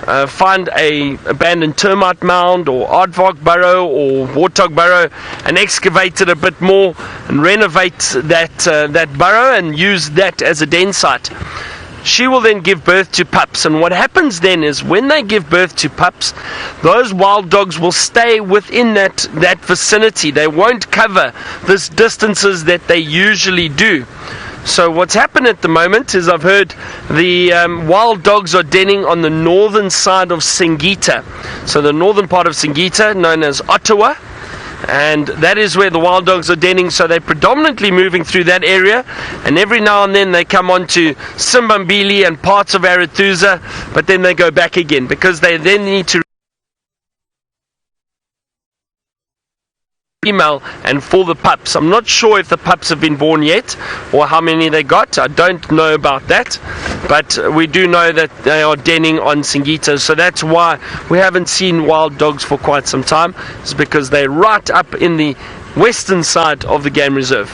abandoned termite mound or aardvark burrow or warthog burrow and excavate it a bit more and renovate that burrow and use that as a den site. She will then give birth to pups, and what happens then is when they give birth to pups, those wild dogs will stay within that vicinity. They won't cover these distances that they usually do. So what's happened at the moment is I've heard the wild dogs are denning on the northern side of Singita. So the northern part of Singita, known as Ottawa, and that is where the wild dogs are denning. So they're predominantly moving through that area, and every now and then they come on to Simbambili and parts of Arathusa, but then they go back again, because they then need to female and for the pups. I'm not sure if the pups have been born yet or how many they got. I don't know about that, but we do know that they are denning on Singita. So that's why we haven't seen wild dogs for quite some time. It's because they're right up in the western side of the game reserve.